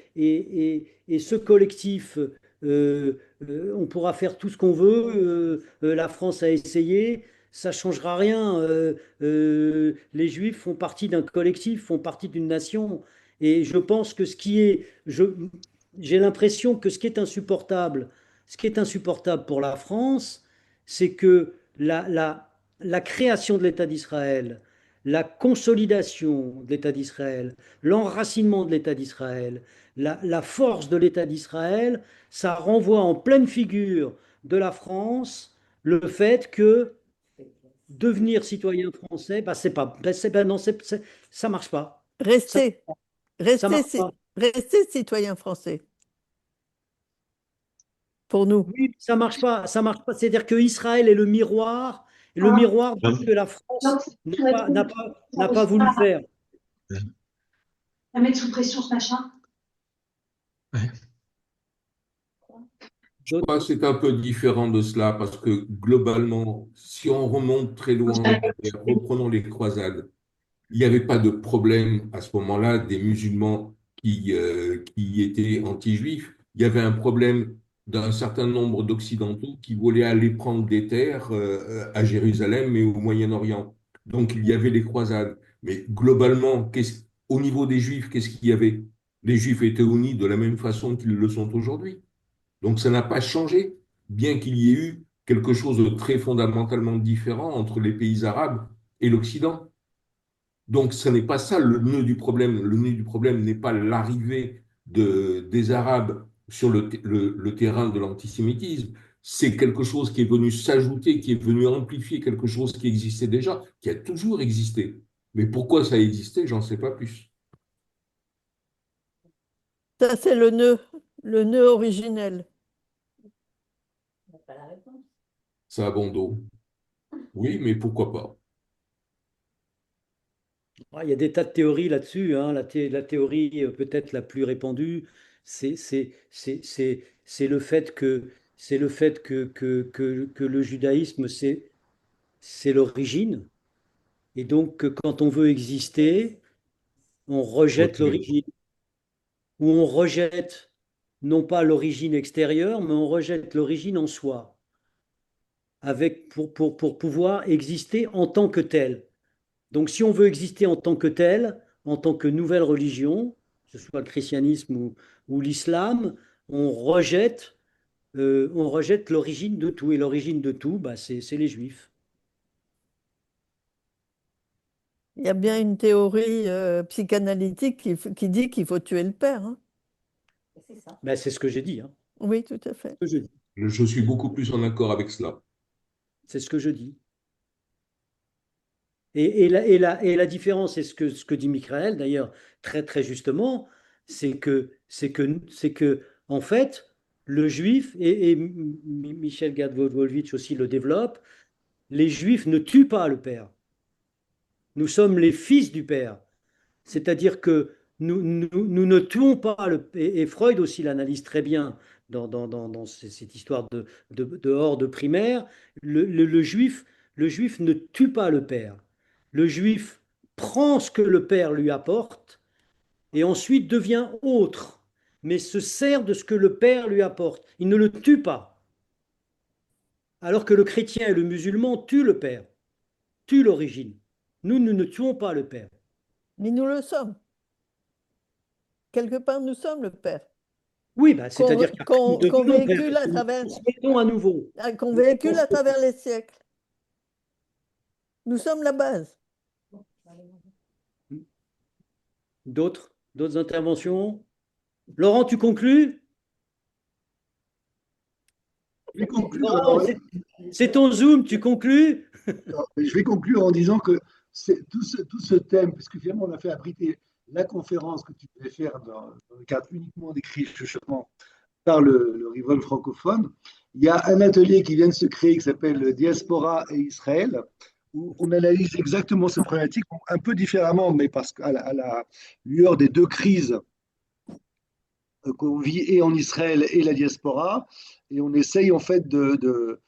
ce collectif, on pourra faire tout ce qu'on veut. La France a essayé, ça ne changera rien. Les Juifs font partie d'un collectif, font partie d'une nation. Et je pense que j'ai l'impression que ce qui est insupportable pour la France, c'est que la création de l'État d'Israël, la consolidation de l'État d'Israël, l'enracinement de l'État d'Israël, la force de l'État d'Israël, ça renvoie en pleine figure de la France le fait que devenir citoyen français, bah, c'est pas, bah, bah, non, ça marche pas. Ça, Restez, ça marche pas. restez citoyen français, pour nous. Oui, ça marche pas. Ça marche pas. C'est-à-dire que Israël est le miroir de ce que la France n'a pas voulu faire. La mettre sous pression, ce machin. Je crois que c'est un peu différent de cela parce que globalement, si on remonte très loin, et reprenons les croisades, il n'y avait pas de problème à ce moment-là des musulmans qui étaient anti-juifs. Il y avait un problème d'un certain nombre d'Occidentaux qui voulaient aller prendre des terres à Jérusalem et au Moyen-Orient. Donc il y avait les croisades. Mais globalement, au niveau des Juifs, qu'est-ce qu'il y avait? Les Juifs étaient unis de la même façon qu'ils le sont aujourd'hui. Donc ça n'a pas changé, bien qu'il y ait eu quelque chose de très fondamentalement différent entre les pays arabes et l'Occident. Donc ce n'est pas ça le nœud du problème. Le nœud du problème n'est pas l'arrivée des Arabes sur le terrain de l'antisémitisme. C'est quelque chose qui est venu s'ajouter, qui est venu amplifier quelque chose qui existait déjà, qui a toujours existé. Mais pourquoi ça a existé, j'en sais pas plus. Ça, c'est le nœud originel. Ça a bon dos. Oui, mais pourquoi pas? Il y a des tas de théories là-dessus, hein. La théorie peut-être la plus répandue, c'est le fait que le judaïsme, c'est l'origine. Et donc, quand on veut exister, on rejette Ok. l'origine. Ou on rejette non pas l'origine extérieure, mais on rejette l'origine en soi, pour pouvoir exister en tant que tel. Donc, si on veut exister en tant que tel, en tant que nouvelle religion, que ce soit le christianisme ou l'islam, on rejette l'origine de tout. Et l'origine de tout, bah, c'est les juifs. Il y a bien une théorie psychanalytique qui dit qu'il faut tuer le père, hein. Bah, c'est ce que j'ai dit, hein. Oui, tout à fait. C'est ce que je dis. Je suis beaucoup plus en accord avec cela. C'est ce que je dis. Et la différence, et ce que dit Michael d'ailleurs très très justement, c'est que en fait, le juif, et Michel Gadvolvitch aussi le développe, les juifs ne tuent pas le père. Nous sommes les fils du père. C'est-à-dire que nous ne tuons pas et Freud aussi l'analyse très bien dans cette histoire de horde primaire. Le juif ne tue pas le père. Le juif prend ce que le père lui apporte et ensuite devient autre, mais se sert de ce que le père lui apporte. Il ne le tue pas. Alors que le chrétien et le musulman tuent le père, tuent l'origine. Nous ne tuons pas le père. Mais nous le sommes. Quelque part, nous sommes le père. Oui, bah, c'est-à-dire qu'après, nous Qu'on devenons père, véhicule à nous travers, transmettons à nouveau. qu'on véhicule à travers les siècles. Nous sommes la base. D'autres interventions? Laurent, tu conclus? Je vais conclure. Non, c'est ton Zoom, tu conclus? Je vais conclure en disant que tout ce thème, puisque finalement on a fait abriter la conférence que tu devais faire dans le cadre uniquement d'écrit chuchotement par le Rival francophone, il y a un atelier qui vient de se créer qui s'appelle Diaspora et Israël, où on analyse exactement cette problématique, un peu différemment, mais parce qu'à la lueur des deux crises qu'on vit et en Israël et la diaspora, et on essaye en fait de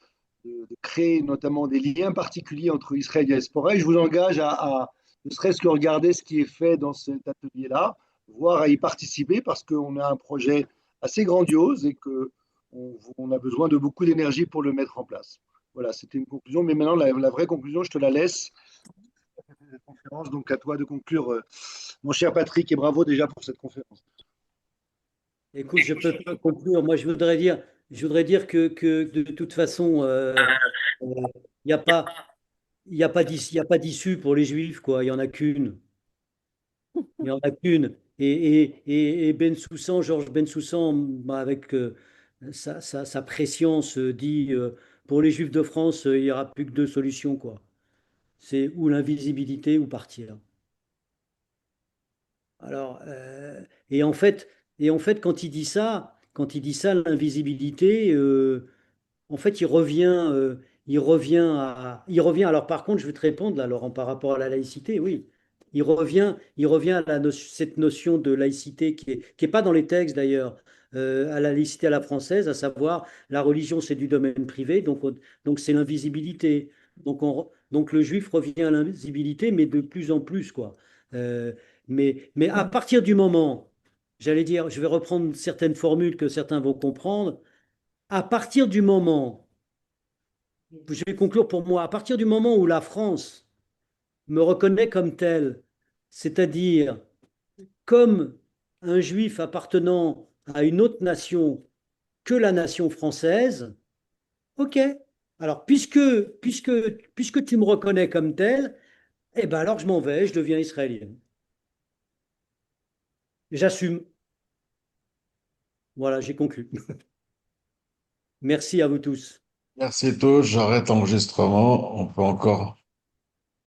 créer notamment des liens particuliers entre Israël et la diaspora. Et je vous engage à ne serait-ce que regarder ce qui est fait dans cet atelier-là, voire à y participer parce qu'on a un projet assez grandiose et qu'on a besoin de beaucoup d'énergie pour le mettre en place. Voilà, c'était une conclusion, mais maintenant la vraie conclusion, je te la laisse. Cette conférence, donc à toi de conclure, mon cher Patrick, et bravo déjà pour cette conférence. Écoute, je peux pas conclure. Moi, je voudrais dire que de toute façon, il n'y a pas, y a pas d'issue pour les Juifs, quoi. Il n'y en a qu'une. Il n'y en a qu'une. Et Bensoussan, Georges Bensoussan, bah, avec sa préscience, dit pour les Juifs de France, il n'y aura plus que deux solutions, quoi. C'est ou l'invisibilité ou partir. Alors, et en fait, quand il dit ça, l'invisibilité, en fait, il revient. Alors, par contre, je vais te répondre, là, Laurent, par rapport à la laïcité, oui. Il revient à cette notion de laïcité qui est pas dans les textes d'ailleurs, à la laïcité à la française, à savoir la religion c'est du domaine privé, donc c'est l'invisibilité. Donc le juif revient à l'invisibilité, mais de plus en plus, quoi. Mais à partir du moment, j'allais dire, je vais reprendre certaines formules que certains vont comprendre, à partir du moment, je vais conclure pour moi, à partir du moment où la France me reconnaît comme tel, c'est-à-dire comme un juif appartenant à une autre nation que la nation française, ok. Alors, puisque tu me reconnais comme tel, eh ben alors je m'en vais, je deviens israélien. J'assume. Voilà, j'ai conclu. Merci à vous tous. Merci tous, j'arrête l'enregistrement. On peut encore